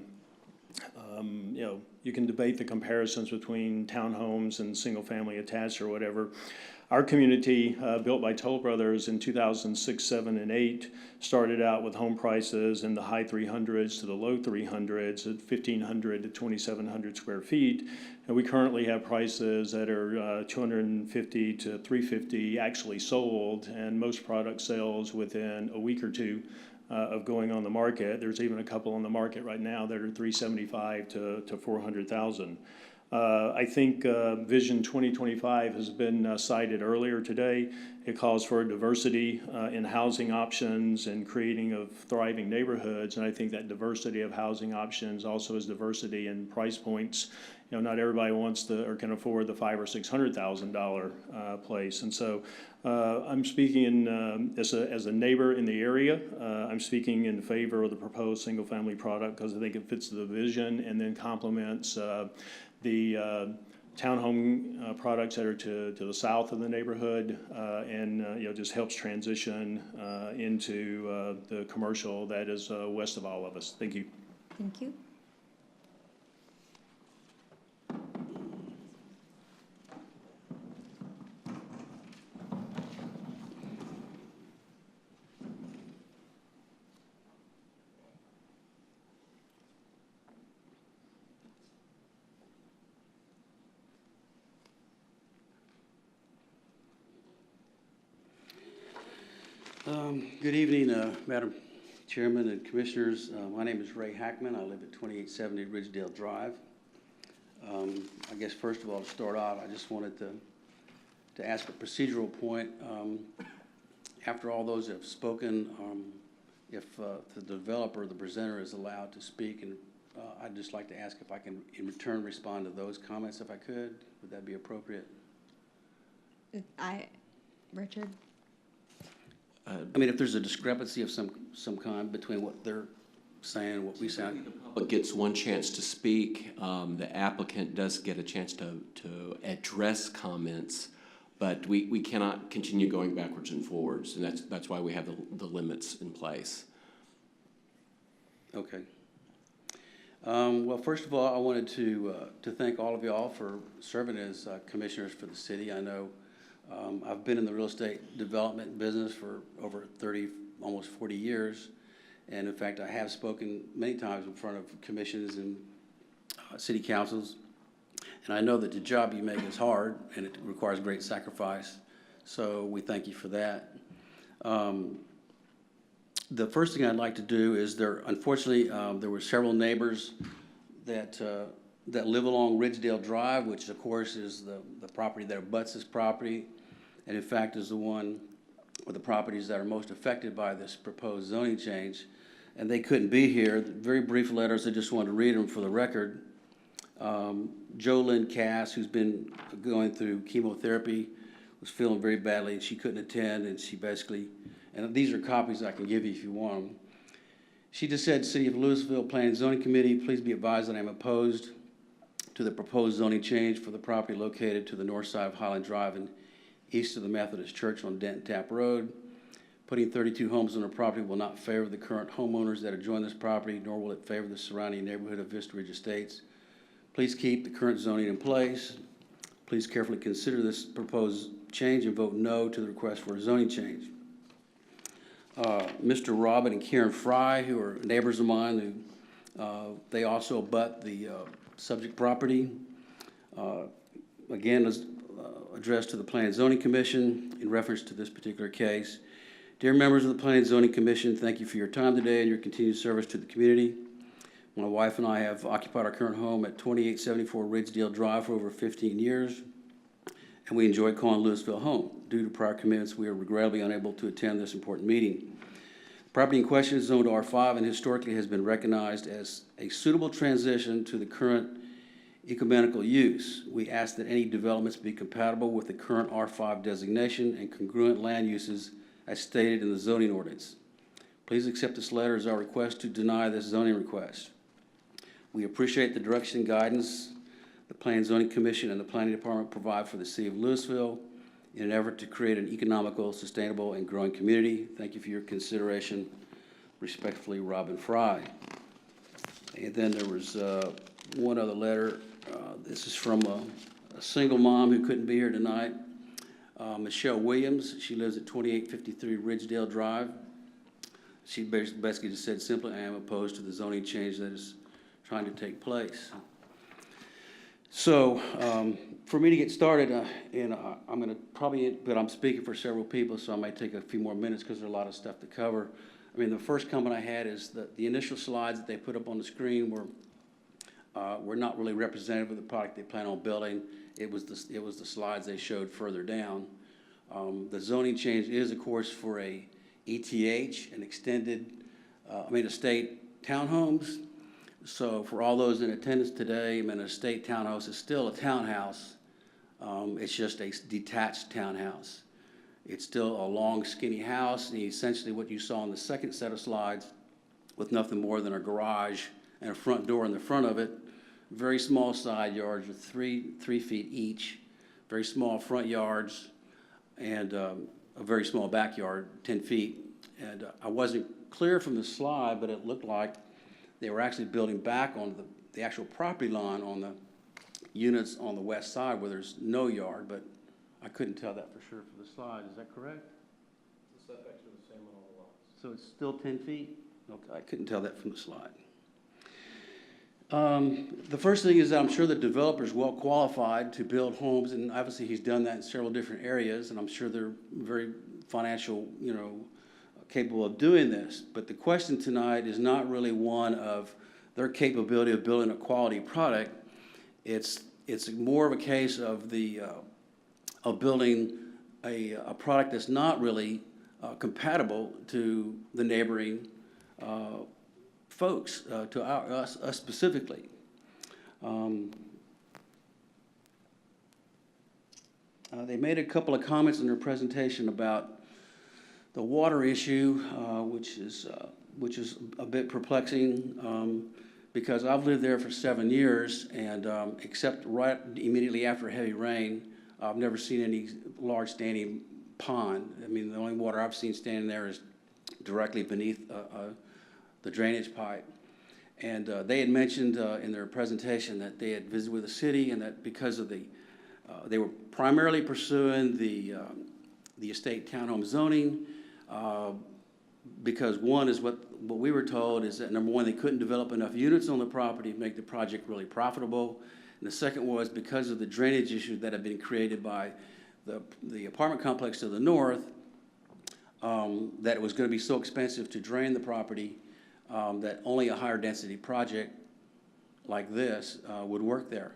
you can debate the comparisons between townhomes and single-family attached or whatever. Our community, built by Toll Brothers in 2006, 7, and 8, started out with home prices in the high 300s to the low 300s at 1,500 to 2,700 square feet. And we currently have prices that are 250 to 350 actually sold, and most product sales within a week or two of going on the market. There's even a couple on the market right now that are 375 to 400,000. I think Vision 2025 has been cited earlier today. It calls for a diversity in housing options and creating of thriving neighborhoods. And I think that diversity of housing options also is diversity in price points. You know, not everybody wants to or can afford the $500,000 or $600,000 place. And so I'm speaking as a neighbor in the area. I'm speaking in favor of the proposed single-family product because I think it fits the vision and then complements the townhome products that are to the south of the neighborhood, and just helps transition into the commercial that is west of all of us. Thank you. Thank you. Good evening, Madam Chairman and Commissioners. My name is Ray Hackman. I live at 2870 Ridgedale Drive. I guess first of all, to start off, I just wanted to ask a procedural point. After all those have spoken, if the developer, the presenter, is allowed to speak, and I'd just like to ask if I can, in return, respond to those comments if I could. Would that be appropriate? Richard? I mean, if there's a discrepancy of some kind between what they're saying, what we sound. The public gets one chance to speak. The applicant does get a chance to address comments, but we cannot continue going backwards and forwards, and that's why we have the limits in place. Okay. Well, first of all, I wanted to thank all of y'all for serving as commissioners for the city. I know I've been in the real estate development business for over 30, almost 40 years. And in fact, I have spoken many times in front of commissions and city councils. And I know that the job you make is hard and it requires great sacrifice. So we thank you for that. The first thing I'd like to do is unfortunately, there were several neighbors that live along Ridgedale Drive, which of course is the property that abuts this property, and in fact is the one with the properties that are most affected by this proposed zoning change. And they couldn't be here. Very brief letters, I just wanted to read them for the record. Jolynn Cass, who's been going through chemotherapy, was feeling very badly and she couldn't attend, and she basically, and these are copies I can give you if you want them. She just said, City of Louisville Planning and Zoning Committee, please be advised that I am opposed to the proposed zoning change for the property located to the north side of Highland Drive and east of the Methodist Church on Denton Tap Road. Putting 32 homes on the property will not favor the current homeowners that adjoin this property, nor will it favor the surrounding neighborhood of Vista Ridge Estates. Please keep the current zoning in place. Please carefully consider this proposed change and vote no to the request for a zoning change. Mr. Robin and Karen Fry, who are neighbors of mine, they also abut the subject property. Again, is addressed to the Planning and Zoning Commission in reference to this particular case. Dear members of the Planning and Zoning Commission, thank you for your time today and your continued service to the community. My wife and I have occupied our current home at 2874 Ridgedale Drive for over 15 years, and we enjoy calling Louisville home. Due to prior commitments, we are regrettably unable to attend this important meeting. The property in question is zoned R5 and historically has been recognized as a suitable transition to the current ecumenical use. We ask that any developments be compatible with the current R5 designation and congruent land uses as stated in the zoning ordinance. Please accept this letter as our request to deny this zoning request. We appreciate the direction and guidance the Planning and Zoning Commission and the Planning Department provide for the City of Louisville in an effort to create an economical, sustainable, and growing community. Thank you for your consideration. Respectfully, Robin Fry. And then there was one other letter. This is from a single mom who couldn't be here tonight. Michelle Williams, she lives at 2853 Ridgedale Drive. She basically just said simply, I am opposed to the zoning change that is trying to take place. So for me to get started, and I'm going to probably, but I'm speaking for several people, so I might take a few more minutes because there's a lot of stuff to cover. I mean, the first comment I had is that the initial slides that they put up on the screen were not really representative of the product they plan on building. It was the slides they showed further down. The zoning change is, of course, for a ETH, an extended, estate townhomes. So for all those in attendance today, an estate townhouse is still a townhouse. It's just a detached townhouse. It's still a long, skinny house, and essentially what you saw in the second set of slides with nothing more than a garage and a front door in the front of it. Very small side yards with 3 feet each, very small front yards, and a very small backyard, 10 feet. And I wasn't clear from the slide, but it looked like they were actually building back on the actual property line on the units on the west side where there's no yard, but I couldn't tell that for sure from the slide. Is that correct? The setbacks are the same on all the lots. So it's still 10 feet? Okay, I couldn't tell that from the slide. The first thing is that I'm sure the developer is well qualified to build homes, and obviously he's done that in several different areas, and I'm sure they're very financial, capable of doing this. But the question tonight is not really one of their capability of building a quality product. It's more of a case of of building a product that's not really compatible to the neighboring folks, to us specifically. They made a couple of comments in their presentation about the water issue, which is a bit perplexing because I've lived there for 7 years, and except right immediately after heavy rain, I've never seen any large standing pond. I mean, the only water I've seen standing there is directly beneath the drainage pipe. And they had mentioned in their presentation that they had visited with the city, and that because of they were primarily pursuing the estate townhome zoning, because one is what we were told is that, number one, they couldn't develop enough units on the property to make the project really profitable. And the second was because of the drainage issues that had been created by the apartment complex to the north, that it was going to be so expensive to drain the property that only a higher density project like this would work there.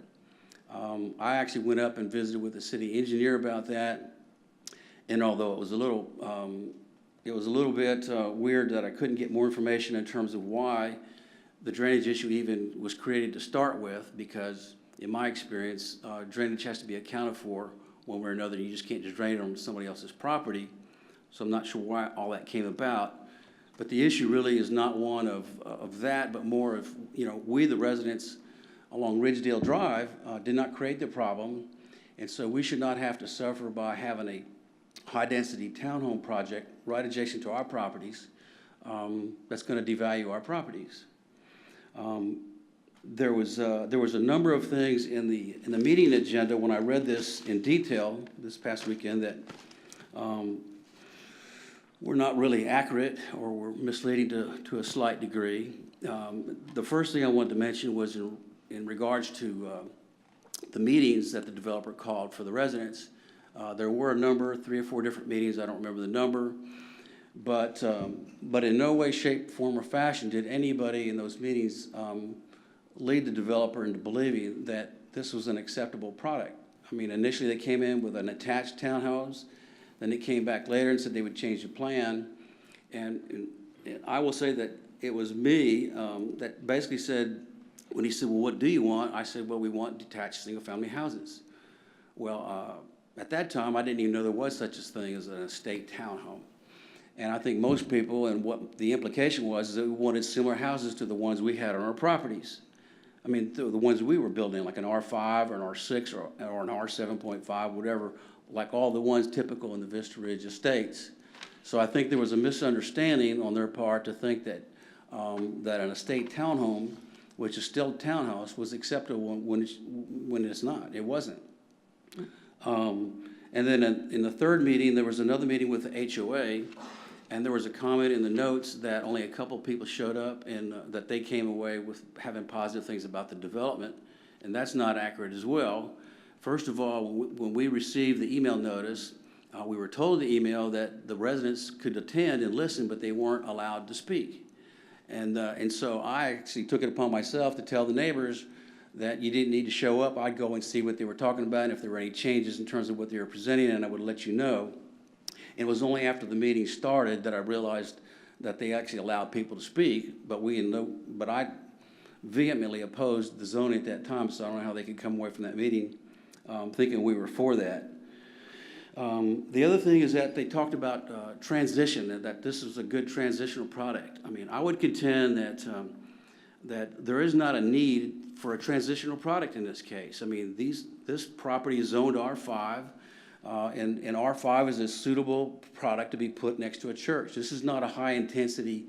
I actually went up and visited with the city engineer about that, and although it was a little bit weird that I couldn't get more information in terms of why the drainage issue even was created to start with, because in my experience, drainage has to be accounted for one way or another. You just can't just drain it on somebody else's property. So I'm not sure why all that came about. But the issue really is not one of that, but more of, we the residents along Ridgedale Drive did not create the problem, and so we should not have to suffer by having a high-density townhome project right adjacent to our properties that's going to devalue our properties. There was a number of things in the meeting agenda when I read this in detail this past weekend that were not really accurate or were misleading to a slight degree. The first thing I wanted to mention was in regards to the meetings that the developer called for the residents. There were a number, 3 or 4 different meetings, I don't remember the number, but in no way, shape, form, or fashion did anybody in those meetings lead the developer into believing that this was an acceptable product. I mean, initially they came in with an attached townhouse, then they came back later and said they would change the plan, and I will say that it was me that basically said, when he said, well, what do you want? I said, well, we want detached single-family houses. Well, at that time, I didn't even know there was such a thing as an estate townhome. And I think most people, and what the implication was, is that we wanted similar houses to the ones we had on our properties. I mean, the ones we were building, like an R5 or an R6 or an R7.5, whatever, like all the ones typical in the Vista Ridge Estates. So I think there was a misunderstanding on their part to think that that an estate townhome, which is still a townhouse, was acceptable when it's not. It wasn't. And then in the third meeting, there was another meeting with the HOA, and there was a comment in the notes that only a couple people showed up and that they came away with having positive things about the development, and that's not accurate as well. First of all, when we received the email notice, we were told in the email that the residents could attend and listen, but they weren't allowed to speak. And so I actually took it upon myself to tell the neighbors that you didn't need to show up. I'd go and see what they were talking about and if there were any changes in terms of what they were presenting, and I would let you know. And it was only after the meeting started that I realized that they actually allowed people to speak, but I vehemently opposed the zoning at that time, so I don't know how they could come away from that meeting thinking we were for that. The other thing is that they talked about transition, that this is a good transitional product. I mean, I would contend that there is not a need for a transitional product in this case. I mean, this property is zoned R5, and R5 is a suitable product to be put next to a church. This is not a high-intensity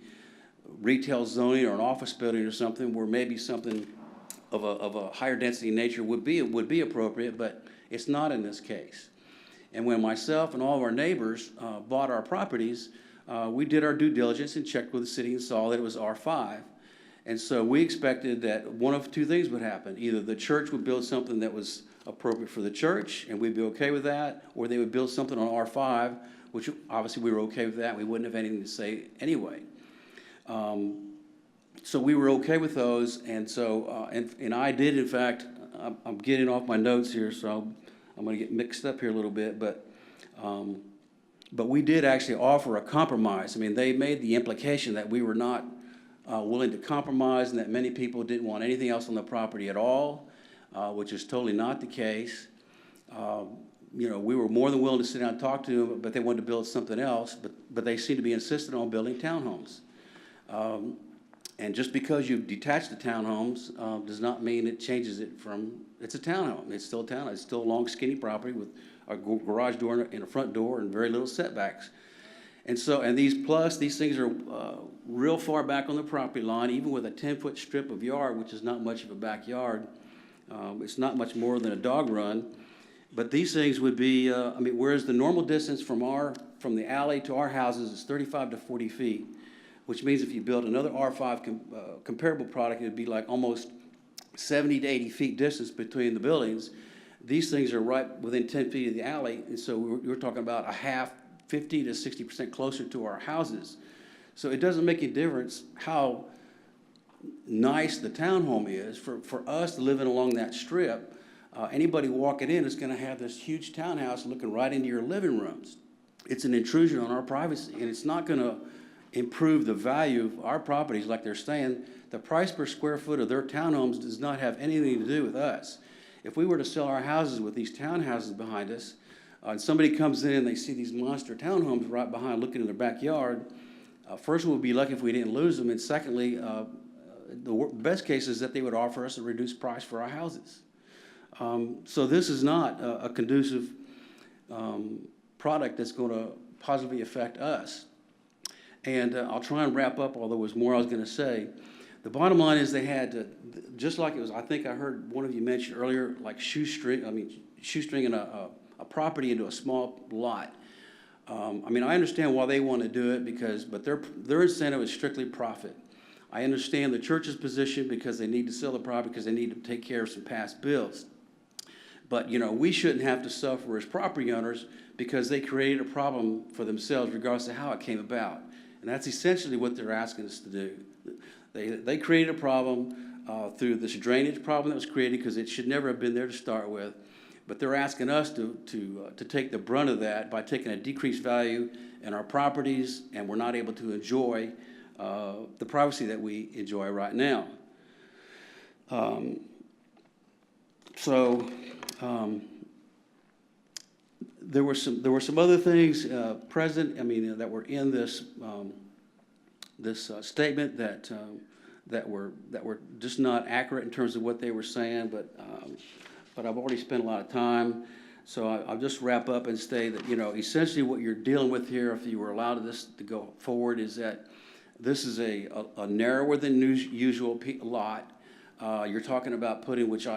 retail zoning or an office building or something where maybe something of a higher density nature would be appropriate, but it's not in this case. And when myself and all of our neighbors bought our properties, we did our due diligence and checked with the city and saw that it was R5. And so we expected that one of two things would happen. Either the church would build something that was appropriate for the church, and we'd be okay with that, or they would build something on R5, which obviously we were okay with that. We wouldn't have anything to say anyway. So we were okay with those, and so and I did, in fact, I'm getting off my notes here, so I'm going to get mixed up here a little bit, but we did actually offer a compromise. I mean, they made the implication that we were not willing to compromise and that many people didn't want anything else on the property at all, which is totally not the case. You know, we were more than willing to sit down and talk to them, but they wanted to build something else, but they seemed to be insistent on building townhomes. And just because you've detached the townhomes does not mean it changes it from, it's a townhome. It's still a townhome. It's still a long, skinny property with a garage door and a front door and very little setbacks. And so, and these things are real far back on the property line, even with a 10-foot strip of yard, which is not much of a backyard. It's not much more than a dog run. But these things would be, I mean, whereas the normal distance from the alley to our houses is 35 to 40 feet, which means if you build another R5 comparable product, it would be like almost 70 to 80 feet distance between the buildings. These things are right within 10 feet of the alley, and so we're talking about a half, 50 to 60% closer to our houses. So it doesn't make a difference how nice the townhome is. For us living along that strip, anybody walking in is going to have this huge townhouse looking right into your living rooms. It's an intrusion on our privacy, and it's not going to improve the value of our properties like they're saying. The price per square foot of their townhomes does not have anything to do with us. If we were to sell our houses with these townhouses behind us, and somebody comes in and they see these monster townhomes right behind looking in their backyard, first we'll be lucky if we didn't lose them, and secondly, best case is that they would offer us a reduced price for our houses. So this is not a conducive product that's going to positively affect us. And I'll try and wrap up, although there's more I was going to say. The bottom line is they had to, just like it was, I think I heard one of you mention earlier, like shoestringing a property into a small lot. I mean, I understand why they want to do it but their incentive is strictly profit. I understand the church's position because they need to sell the property because they need to take care of some past bills. But, you know, we shouldn't have to suffer as property owners because they created a problem for themselves regardless of how it came about. And that's essentially what they're asking us to do. They created a problem through this drainage problem that was created because it should never have been there to start with. But they're asking us to take the brunt of that by taking a decreased value in our properties, and we're not able to enjoy the privacy that we enjoy right now. There were some other things present. I mean, that were in this statement that were just not accurate in terms of what they were saying. But I've already spent a lot of time, so I'll just wrap up and say that, you know, essentially what you're dealing with here, if you were allowed this to go forward, is that this is a narrower than usual lot. You're talking about putting, which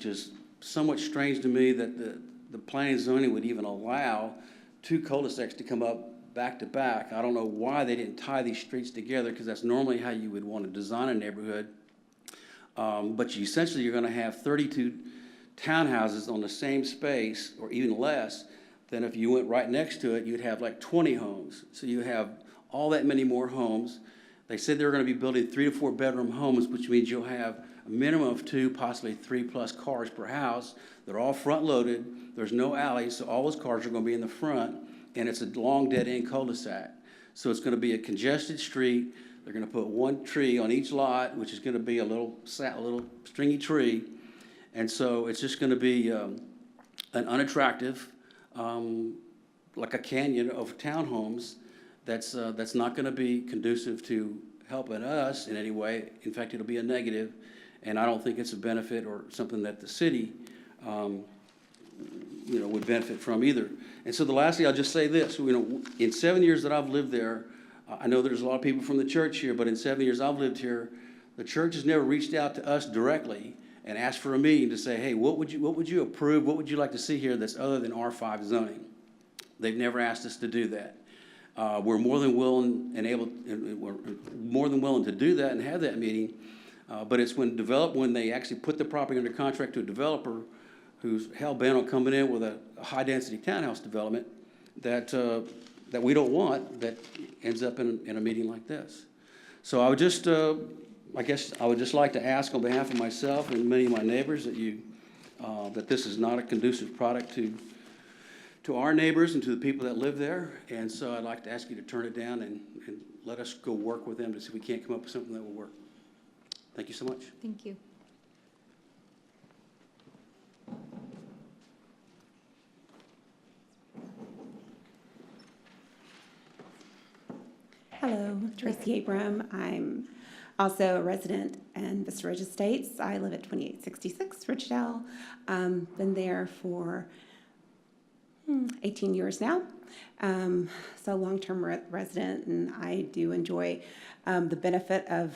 is somewhat strange to me, that the planning and zoning would even allow 2 cul-de-sacs to come up back to back. I don't know why they didn't tie these streets together, because that's normally how you would want to design a neighborhood. But essentially you're going to have 32 townhouses on the same space, or even less, than if you went right next to it, you'd have like 20 homes. So you have all that many more homes. They said they were going to be building 3 to 4 bedroom homes, which means you'll have a minimum of 2, possibly 3+ cars per house. They're all front loaded. There's no alleys, so all those cars are going to be in the front, and it's a long dead end cul-de-sac. So it's going to be a congested street. They're going to put 1 tree on each lot, which is going to be a little stringy tree. And so it's just going to be an unattractive, like a canyon of townhomes that's not going to be conducive to helping us in any way. In fact, it'll be a negative, and I don't think it's a benefit or something that the city would benefit from either. And so lastly, I'll just say this. You know, in 7 years that I've lived there, I know there's a lot of people from the church here, but in 7 years I've lived here, the church has never reached out to us directly and asked for a meeting to say, hey, what would you approve? What would you like to see here that's other than R5 zoning? They've never asked us to do that. We're more than willing to do that and have that meeting. But it's when they actually put the property under contract to a developer who's hell-bent on coming in with a high-density townhouse development that we don't want, that ends up in a meeting like this. So I would just, I guess I would just like to ask on behalf of myself and many of my neighbors that this is not a conducive product to our neighbors and to the people that live there. And so I'd like to ask you to turn it down and let us go work with them to see if we can't come up with something that will work. Thank you so much. Thank you. Hello, Tracy Abram. I'm also a resident in Vista Ridge Estates. I live at 2866 Ridgedale. Been there for 18 years now. So long-term resident, and I do enjoy the benefit of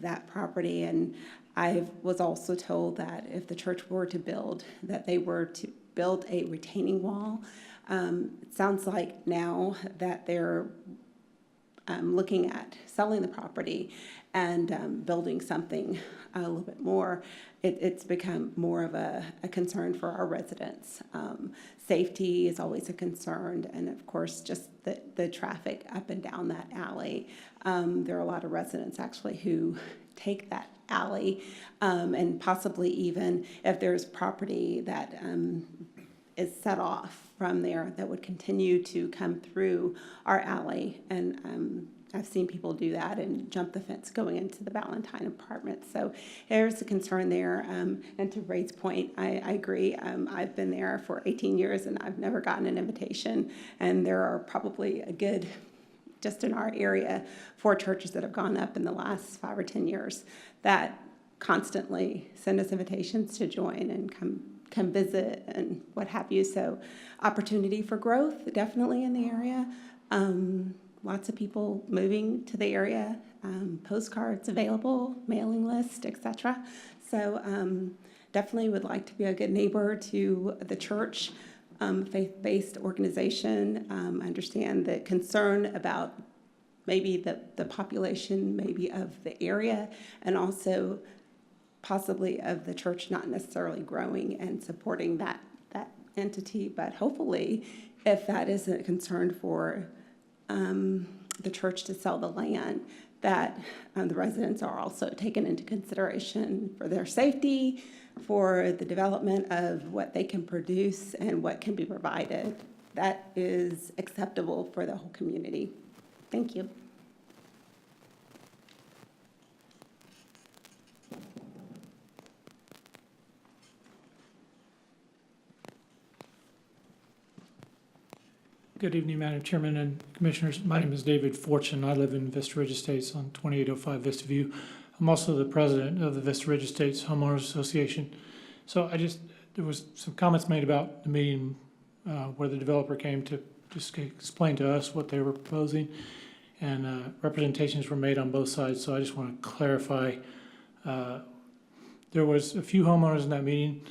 that property. And I was also told that if the church were to build, that they were to build a retaining wall. It sounds like now that they're looking at selling the property and building something a little bit more. It's become more of a concern for our residents. Safety is always a concern, and of course, just the traffic up and down that alley. There are a lot of residents actually who take that alley, and possibly even if there's property that is set off from there that would continue to come through our alley. And I've seen people do that and jump the fence going into the Valentine apartment. So there's a concern there. And to Ray's point, I agree. I've been there for 18 years and I've never gotten an invitation. And there are probably a good just in our area, 4 churches that have gone up in the last 5 or 10 years that constantly send us invitations to join and come visit and what have you. So opportunity for growth, definitely in the area. Lots of people moving to the area, postcards available, mailing list, etc. So definitely would like to be a good neighbor to the church, faith-based organization. Understand the concern about maybe the population maybe of the area, and also possibly of the church not necessarily growing and supporting that entity. But hopefully, if that is a concern for the church to sell the land, that the residents are also taken into consideration for their safety, for the development of what they can produce and what can be provided that is acceptable for the whole community. Thank you. Good evening, Madam Chairman and Commissioners. My name is David Fortune. I live in Vista Ridge Estates on 2805 Vista View. I'm also the president of the Vista Ridge Estates Homeowners Association. So there was some comments made about the meeting where the developer came to just explain to us what they were proposing, and representations were made on both sides. So I just want to clarify. There was a few homeowners in that meeting,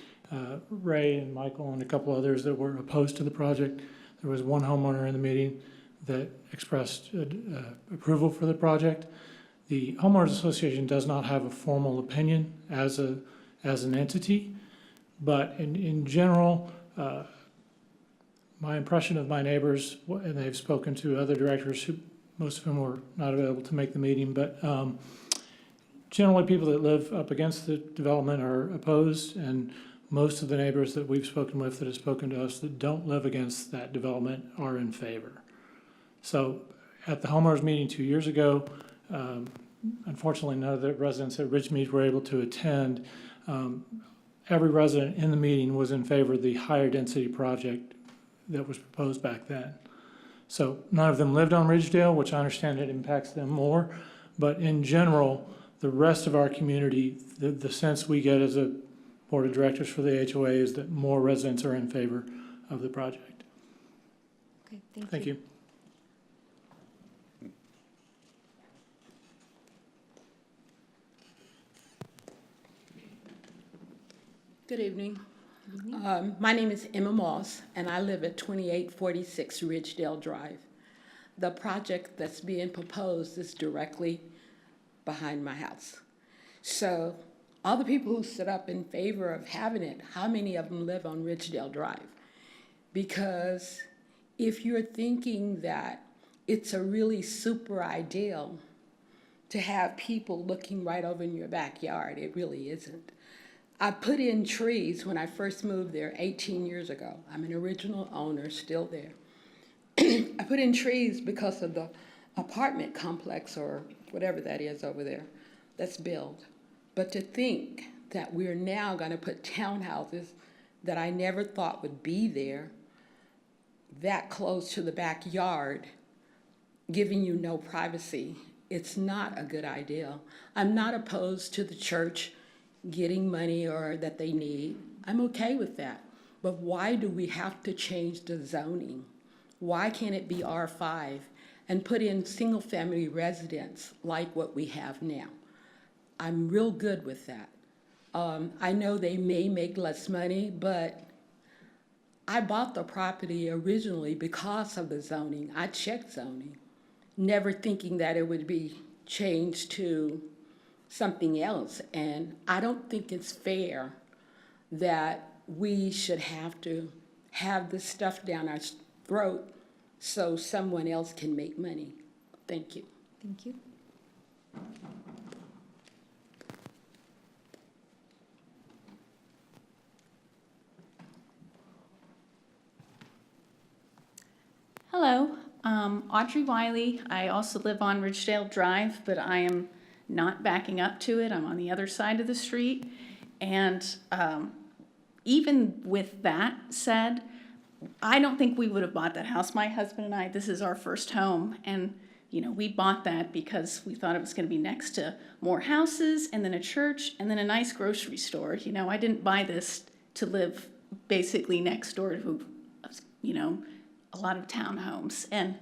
Ray and Michael and a couple others that were opposed to the project. There was one homeowner in the meeting that expressed approval for the project. The Homeowners Association does not have a formal opinion as an entity, but in general, my impression of my neighbors, and they've spoken to other directors, who most of whom were not available to make the meeting, but generally people that live up against the development are opposed, and most of the neighbors that we've spoken with that have spoken to us that don't live against that development are in favor. So at the homeowners meeting 2 years ago, unfortunately none of the residents at Ridgemead were able to attend. Every resident in the meeting was in favor of the higher density project that was proposed back then. So none of them lived on Ridgedale, which I understand it impacts them more, but in general, the rest of our community, the sense we get as a board of directors for the HOA is that more residents are in favor of the project. Okay, Thank you. Good evening. My name is Emma Moss, and I live at 2846 Ridgedale Drive. The project that's being proposed is directly behind my house. So all the people who stood up in favor of having it, how many of them live on Ridgedale Drive? Because if you're thinking that it's a really super ideal to have people looking right over in your backyard, it really isn't. I put in trees when I first moved there 18 years ago. I'm an original owner, still there. I put in trees because of the apartment complex or whatever that is over there that's built. But to think that we're now going to put townhouses that I never thought would be there that close to the backyard, giving you no privacy, it's not a good idea. I'm not opposed to the church getting money or that they need. I'm okay with that. But why do we have to change the zoning? Why can't it be R5 and put in single-family residence like what we have now? I'm real good with that. I know they may make less money, but I bought the property originally because of the zoning. I checked zoning, never thinking that it would be changed to something else. And I don't think it's fair that we should have to have this stuff down our throat so someone else can make money. Thank you. Thank you. Hello, Audrey Wiley. I also live on Ridgedale Drive, but I am not backing up to it. I'm on the other side of the street. And even with that said, I don't think we would have bought that house. My husband and I, this is our first home, and You know, we bought that because we thought it was going to be next to more houses and then a church and then a nice grocery store. You know, I didn't buy this to live basically next door to, you know, a lot of townhomes. And,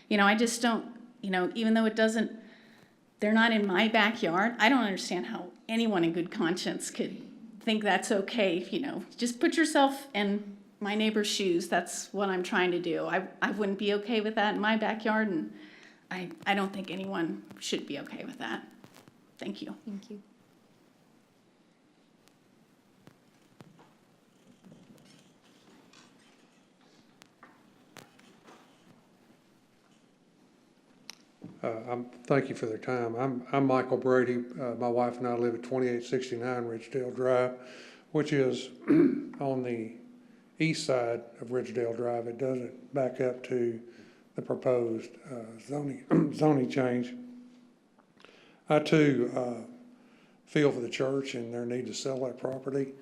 you know, I just don't, you know, even though they're not in my backyard, I don't understand how anyone in good conscience could think that's okay. You know, just put yourself in my neighbor's shoes. That's what I'm trying to do. I wouldn't be okay with that in my backyard, and I don't think anyone should be okay with that. Thank you. Thank you. Thank you for their time. I'm Michael Brady. My wife and I live at 2869 Ridgedale Drive, which is on the east side of Ridgedale Drive. It doesn't back up to the proposed zoning change. I too feel for the church and their need to sell that property.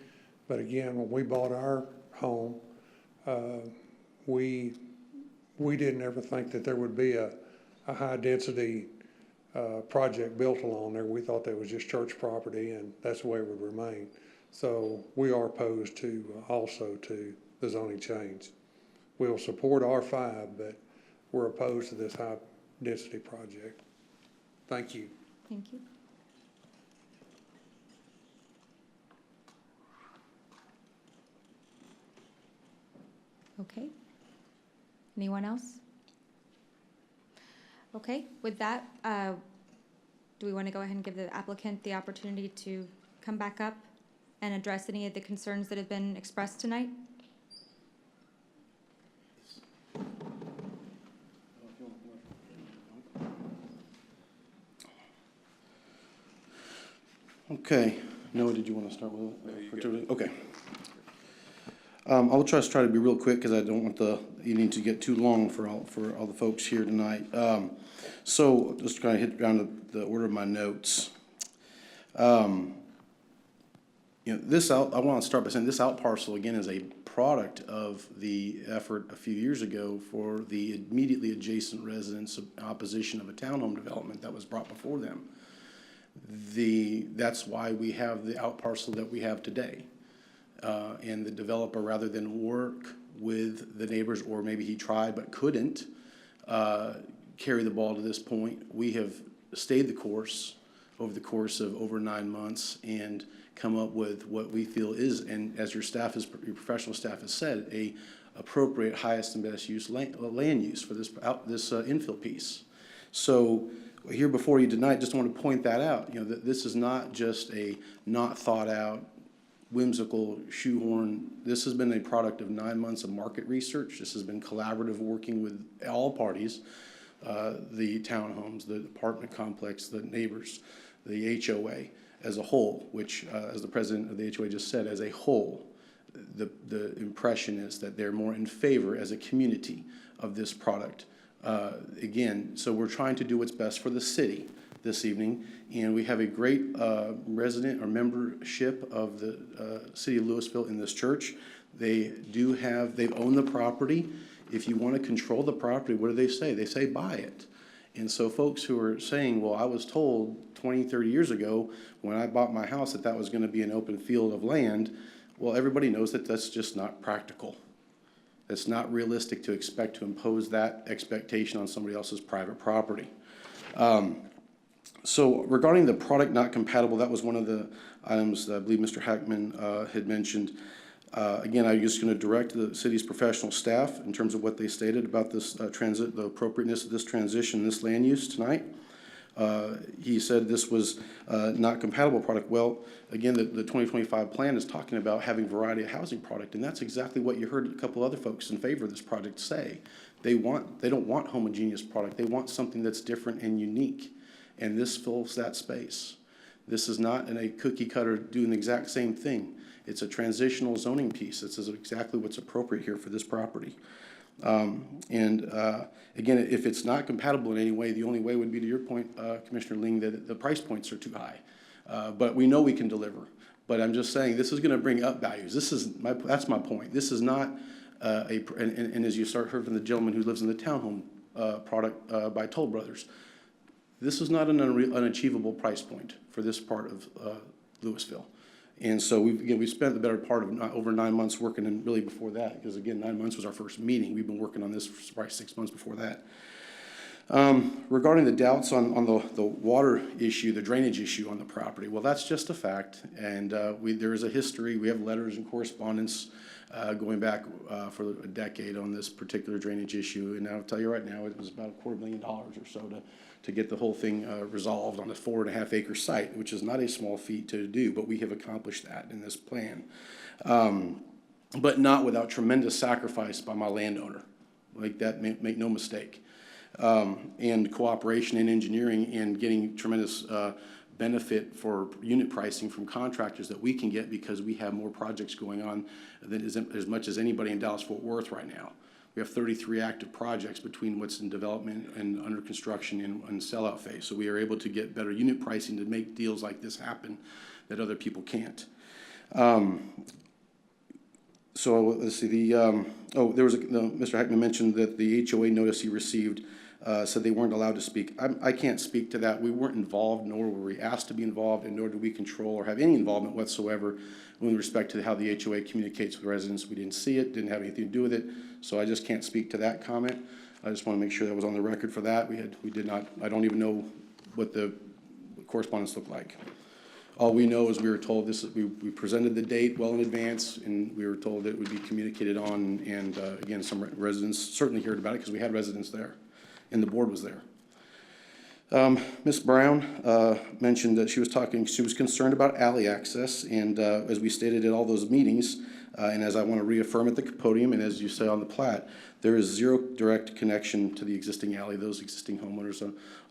But again, when we bought our home, we didn't ever think that there would be a high-density project built along there. We thought that was just church property, and that's the way it would remain. So we are opposed to also to the zoning change. We'll support R5, but we're opposed to this high-density project. Thank you. Thank you. Okay. Anyone else? Okay, with that, do we want to go ahead and give the applicant the opportunity to come back up and address any of the concerns that have been expressed tonight? Okay. Noah, did you want to start with? Okay. I'll try to be real quick because I don't want the evening to get too long for all the folks here tonight. So just kind of hit down to the order of my notes. You know, I want to start by saying this out parcel again is a product of the effort a few years ago for the immediately adjacent residents of opposition of a townhome development that was brought before them. That's why we have the out parcel that we have today. And the developer, rather than work with the neighbors, or maybe he tried but couldn't carry the ball to this point, we have stayed the course over the course of over 9 months and come up with what we feel is, and as your professional staff has said, a appropriate highest and best use land use for this infill piece. So here before you tonight, just want to point that out. You know, that this is not just a not thought out, whimsical shoehorn. This has been a product of 9 months of market research. This has been collaborative working with all parties, the townhomes, the apartment complex, the neighbors, the HOA as a whole, which as the president of the HOA just said, as a whole, the impression is that they're more in favor as a community of this product. Again, so we're trying to do what's best for the city this evening, and we have a great resident or membership of the city of Louisville in this church. They've owned the property. If you want to control the property, what do they say? They say buy it. And so folks who are saying, well, I was told 20, 30 years ago when I bought my house that was going to be an open field of land, well, everybody knows that that's just not practical. It's not realistic to expect to impose that expectation on somebody else's private property. So regarding the product not compatible, that was one of the items that I believe Mr. Hackman had mentioned. Again, I'm just going to direct the city's professional staff in terms of what they stated about this the appropriateness of this transition, this land use tonight. He said this was not compatible product. Well, again, the 2025 plan is talking about having variety of housing product, and that's exactly what you heard a couple other folks in favor of this project say. They don't want homogeneous product. They want something that's different and unique, and this fills that space. This is not in a cookie cutter doing the exact same thing. It's a transitional zoning piece. This is exactly what's appropriate here for this property. Again, if it's not compatible in any way, the only way would be, to your point, Commissioner Ling, that the price points are too high. But we know we can deliver. But I'm just saying this is going to bring up values. That's my point. This is not and as you heard from the gentleman who lives in the townhome product by Toll Brothers. This is not an unachievable price point for this part of Louisville. And so we spent the better part of over 9 months working, and really before that, because again, 9 months was our first meeting. We've been working on this for probably 6 months before that. Regarding the doubts on the water issue, the drainage issue on the property, well, that's just a fact. And there is a history. We have letters and correspondence going back for a decade on this particular drainage issue. And I'll tell you right now, it was about $250,000 or so to get the whole thing resolved on a 4.5 acre site, which is not a small feat to do, but we have accomplished that in this plan. But not without tremendous sacrifice by my landowner. Like that, make no mistake. And cooperation in engineering and getting tremendous benefit for unit pricing from contractors that we can get because we have more projects going on than as much as anybody in Dallas-Fort Worth right now. We have 33 active projects between what's in development and under construction and sellout phase. So we are able to get better unit pricing to make deals like this happen that other people can't. So let's see, there was Mr. Heckman mentioned that the HOA notice he received said they weren't allowed to speak. I can't speak to that. We weren't involved, nor were we asked to be involved, and nor do we control or have any involvement whatsoever with respect to how the HOA communicates with residents. We didn't see it, didn't have anything to do with it, so I just can't speak to that comment. I just want to make sure that was on the record for that. We did not, I don't even know what the correspondence looked like. All we know is we were told we presented the date well in advance, and we were told that it would be communicated on, and again, some residents certainly heard about it because we had residents there, and the board was there. Ms. Brown mentioned that she was concerned about alley access, and as we stated at all those meetings, and as I want to reaffirm at the podium, and as you say on the plat, there is zero direct connection to the existing alley. Those existing homeowners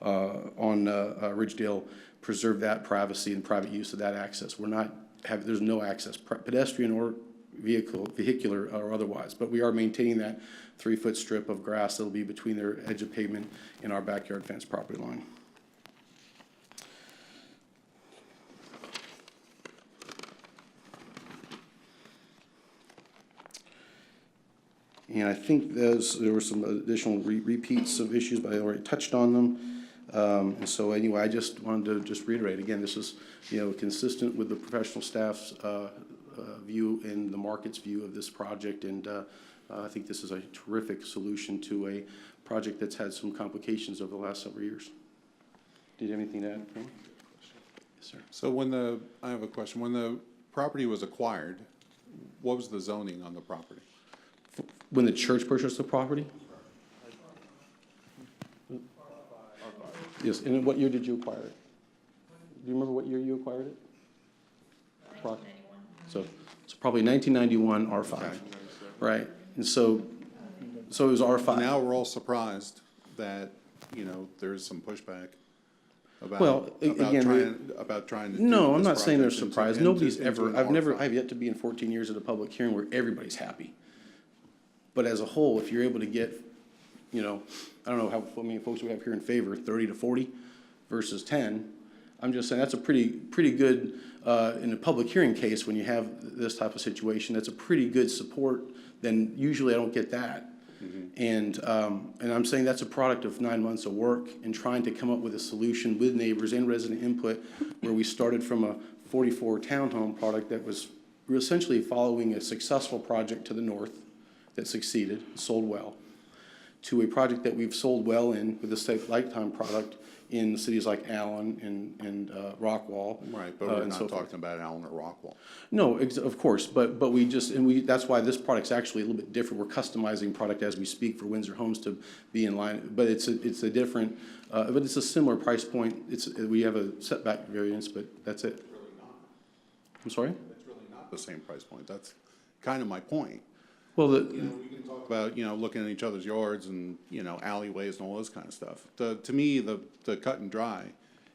on Ridgedale preserve that privacy and private use of that access. There's no access, pedestrian or vehicular or otherwise, but we are maintaining that 3-foot strip of grass that'll be between their edge of pavement and our backyard fence property line. And I think there were some additional repeats of issues, but I already touched on them. And so anyway, I just wanted to reiterate, again, this is, consistent with the professional staff's view and the market's view of this project. And I think this is a terrific solution to a project that's had some complications over the last several years. Did you have anything to add? Yes, sir. So I have a question. When the property was acquired, what was the zoning on the property? When the church purchased the property? Yes, and in what year did you acquire it? Do you remember what year you acquired it? 1991. So probably 1991 R5, okay. Right? And so it was R5. Now we're all surprised that, there's some pushback about trying to. No, I'm not saying they're surprised. Nobody's ever, I've yet to be in 14 years at a public hearing where everybody's happy. But as a whole, if you're able to get, I don't know how many folks we have here in favor, 30 to 40 versus 10. I'm just saying that's a pretty good, in a public hearing case, when you have this type of situation, that's a pretty good support. Then usually I don't get that. Mm-hmm. And I'm saying that's a product of 9 months of work and trying to come up with a solution with neighbors and resident input, where we started from a 44 townhome product that was essentially following a successful project to the north that succeeded, sold well, to a project that we've sold well in with a Safe Lifetime product in cities like Allen and Rockwall. Right, but we're not talking about Allen or Rockwall. No, of course, but that's why this product's actually a little bit different. We're customizing product as we speak for Windsor Homes to be in line, but it's a different, but it's a similar price point. We have a setback variance, but that's it. It's really not. I'm sorry? It's really not the same price point. That's kind of my point. Well, we can talk about, looking at each other's yards and, alleyways and all this kind of stuff. To me, the cut and dry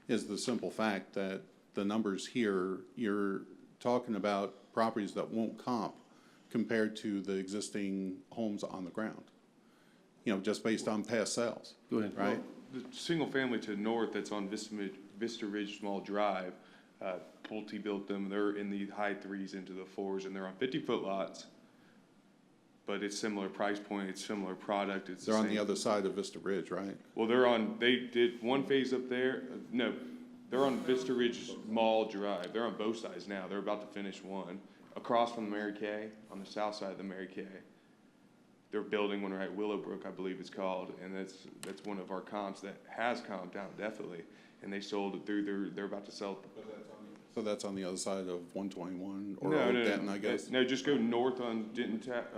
is the simple fact that the numbers here, you're talking about properties that won't comp compared to the existing homes on the ground, just based on past sales. Go ahead. Right? Well, the single family to the north that's on Vista Ridge Small Drive, Pulte built them. They're in the high 3s into the 4s, and they're on 50-foot lots. but it's similar price point, it's similar product, it's They're on the same. other side of Vista Ridge, right? Well, they did one phase up there, no, they're on Vista Ridge Mall Drive, they're on both sides now, they're about to finish one. Across from Mary Kay, on the south side of the Mary Kay. They're building one right, Willowbrook, I believe it's called, and that's one of our comps that has comped down definitely. And they sold it through, they're about to sell. So that's on the other side of 121 or No, Old no, Denton, no. I guess? No, just go north on Denton Tap,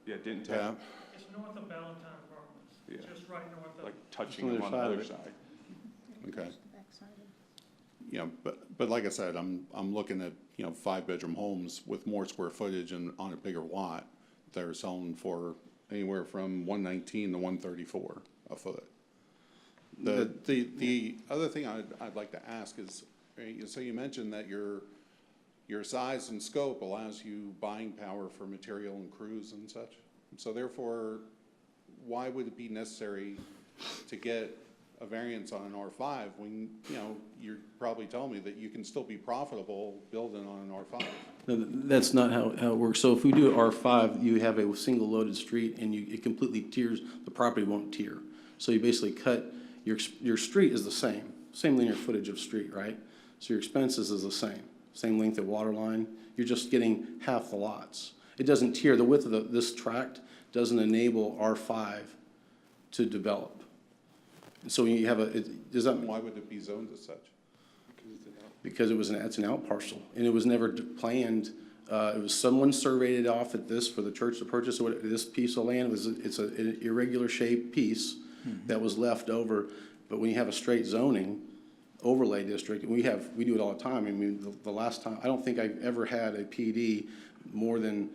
Denton Tap. Tap. It's north of Valentine Apartments. Yeah. Just right north of. Like touching them on the other side. Okay. Yeah, but like I said, I'm looking at, 5-bedroom homes with more square footage and on a bigger lot. They're selling for anywhere from 119 to 134 a foot. The other thing I'd like to ask is, so you mentioned that your size and scope allows you buying power for material and crews and such. So therefore, why would it be necessary to get a variance on an R5 when, you're probably telling me that you can still be profitable building on an R5? No, that's not how it works. So if we do R5, you have a single loaded street and it completely tiers, the property won't tier. So you basically cut, your street is the same linear footage of street, right? So your expenses is the same length of water line. You're just getting half the lots. It doesn't tier. The width of this tract doesn't enable R5 to develop. So you have Why would it be zoned as such? Because it's an out parcel, and it was never planned. It was someone surveyed it off at this for the church to purchase this piece of land. It's an irregular shaped piece that was left over. But when you have a straight zoning overlay district, and we do it all the time. I mean, the last time, I don't think I've ever had a PD more than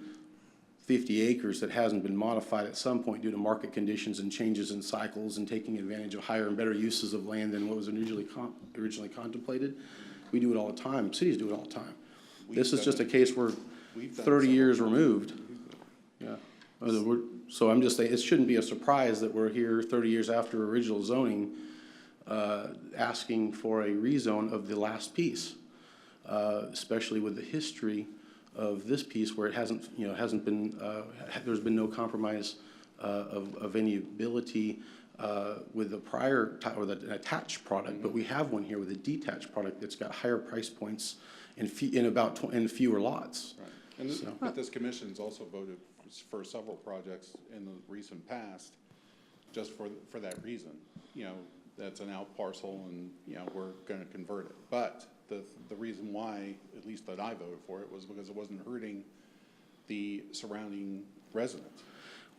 50 acres that hasn't been modified at some point due to market conditions and changes in cycles and taking advantage of higher and better uses of land than what was originally contemplated. We do it all the time. Cities do it all the time. This is just a case where 30 years removed. Yeah. So I'm just saying, it shouldn't be a surprise that we're here 30 years after original zoning, asking for a rezone of the last piece, especially with the history of this piece where it hasn't been, there's been no compromise of any ability with the prior, or the attached product, but we have one here with a detached product that's got higher price points and fewer lots. Right. But this commission's also voted for several projects in the recent past, just for that reason. That's an out parcel and, we're gonna convert it. But the reason why, at least that I voted for it, was because it wasn't hurting the surrounding residents.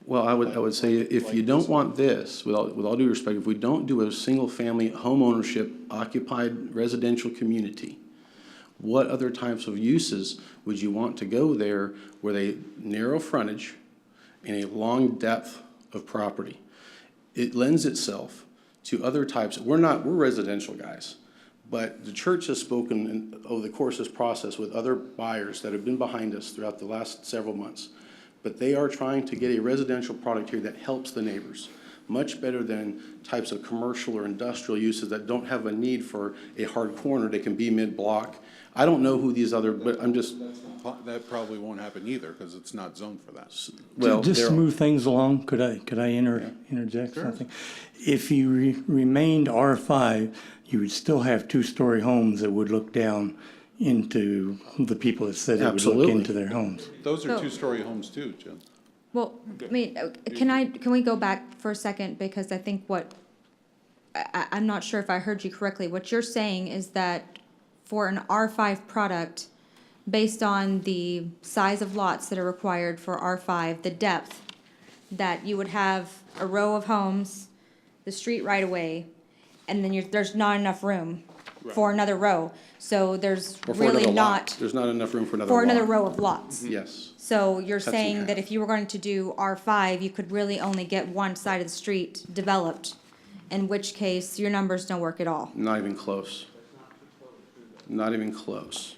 Well, I would say if you don't want this, with all due respect, if we don't do a single-family homeownership occupied residential community, what other types of uses would you want to go there where they narrow frontage and a long depth of property? It lends itself to other types. We're residential guys, but the church has spoken over the course of this process with other buyers that have been behind us throughout the last several months. But they are trying to get a residential product here that helps the neighbors, much better than types of commercial or industrial uses that don't have a need for a hard corner. They can be mid-block. I don't know who these other, but I'm just. That probably won't happen either, because it's not zoned for that. Well, just to move things along, could I interject something? If you remained R5, you would still have two-story homes that would look down into the people that said they would look into their homes. Those are two-story homes too, Jim. Well, I mean, can we go back for a second, because I think I'm not sure if I heard you correctly. What you're saying is that for an R5 product, based on the size of lots that are required for R5, the depth, that you would have a row of homes, the street right away, and then there's not enough room for another row. So there's really not. There's not enough room for another lot. row of lots. Yes. So you're Cut in saying half. that if you were going to do R5, you could really only get one side of the street developed, in which case your numbers don't work at all. Not even close. Not even close.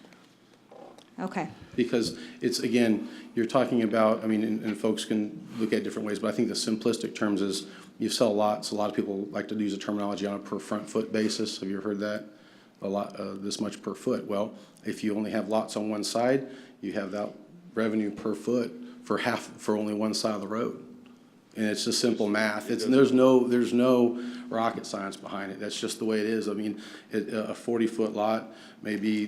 Okay. Because it's, again, you're talking about, I mean, and folks can look at different ways, but I think the simplistic terms is you sell lots. A lot of people like to use the terminology on a per front foot basis. Have you heard that? A lot, this much per foot. Well, if you only have lots on one side, you have that revenue per foot for only one side of the road. And it's just simple math. There's no rocket science behind it. That's just the way it is. I mean, a 40-foot lot may be,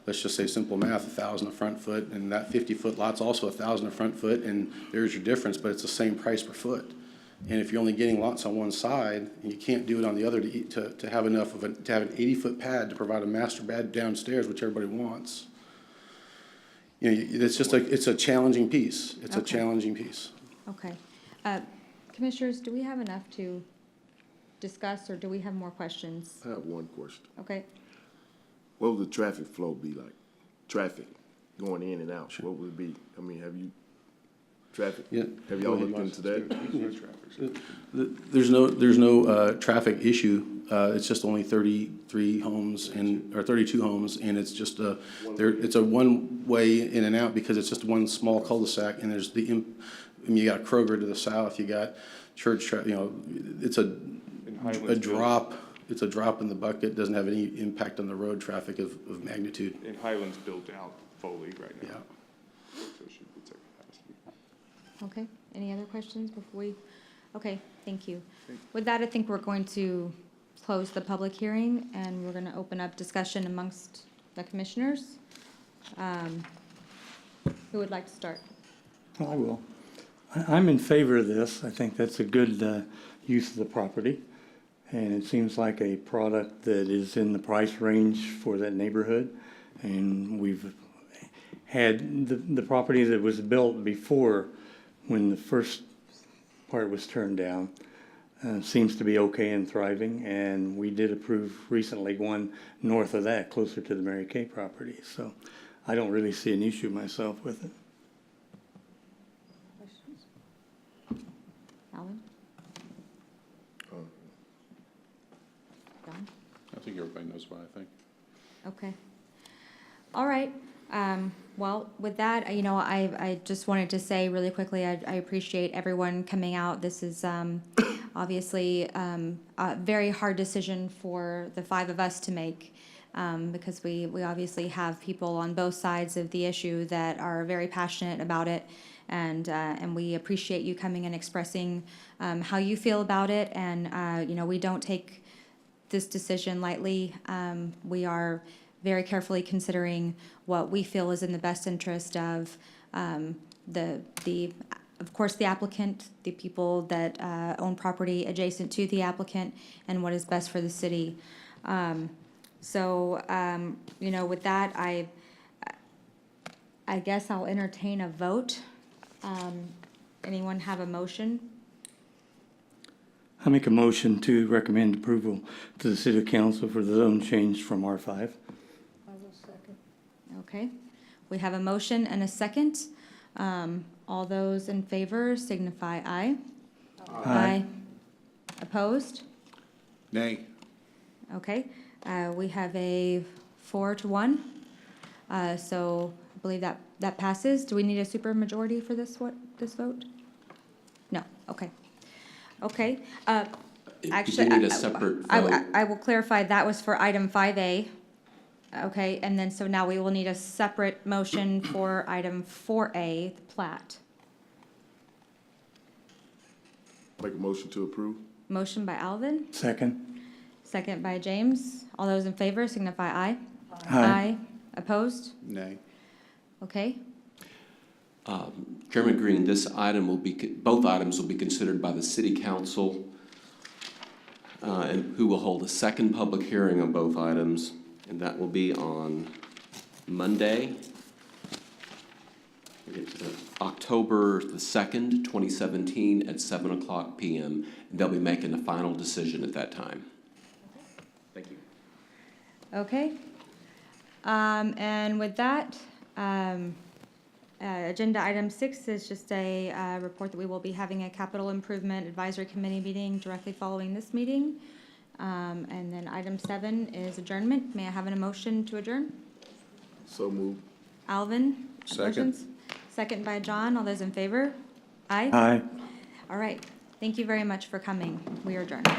let's just say simple math, 1,000 a front foot, and that 50-foot lot's also 1,000 a front foot, and there's your difference, but it's the same price per foot. And if you're only getting lots on one side, and you can't do it on the other to have enough to have an 80-foot pad to provide a master bed downstairs, which everybody wants. It's just it's a challenging piece. It's a challenging piece. Okay. Commissioners, do we have enough to discuss, or do we have more questions? I have one question. Okay. What would the traffic flow be like? Traffic going in and out, what would it be? I mean, have y'all looked into that? There's no traffic issue. It's just only 33 homes or 32 homes, and it's just it's a one-way in and out because it's just one small cul-de-sac, and there's you got Kroger to the south, you got church, it's a drop. It's a drop in the bucket. Doesn't have any impact on the road traffic of magnitude. And Highland's built out fully right now. Yeah. So it should be taking capacity. Okay. Any other questions before we? Okay. Thank you. With that, I think we're going to close the public hearing, and we're going to open up discussion amongst the commissioners. Who would like to start? I will. I'm in favor of this. I think that's a good use of the property. And it seems like a product that is in the price range for that neighborhood. And we've had the property that was built before, when the first part was turned down, seems to be okay and thriving. And we did approve recently one north of that, closer to the Mary Kay property. So I don't really see an issue myself with it. Questions? Alan? Don? I think everybody knows what I think. Okay. All right. Well, with that, I just wanted to say really quickly, I appreciate everyone coming out. This is obviously a very hard decision for the five of us to make, because we obviously have people on both sides of the issue that are very passionate about it, and we appreciate you coming and expressing how you feel about it. And we don't take this decision lightly. We are very carefully considering what we feel is in the best interest of of course, the applicant, the people that own property adjacent to the applicant, and what is best for the city. With that, I guess I'll entertain a vote. Anyone have a motion? I make a motion to recommend approval to the City Council for the zone change from R5. I will second. Okay, we have a motion and a second. All those in favor signify aye. Aye. Opposed? Nay. Okay, we have a 4-1. So I believe that passes. Do we need a supermajority for this vote? No, okay. Okay, actually, You do need a separate vote. I will clarify, that was for item 5A. Okay, and then so now we will need a separate motion for item 4A, the plat. Make a motion to approve? Motion by Alvin, Second. second by James. All those in favor signify aye. Aye. Opposed? Nay. Okay, Chairman Green, both items will be considered by the City Council, and who will hold a second public hearing on both items, and that will be on Monday, October the 2nd, 2017, at 7:00 p.m. And they'll be making a final decision at that time. Thank you. okay. And with that, agenda item 6 is just a report that we will be having a capital improvement advisory committee meeting directly following this meeting. And then item 7 is adjournment. May I have a motion to adjourn? So moved. Alvin? Second. motions? Second by John. All those in favor? Aye? Aye. All right. Thank you very much for coming. We are adjourned.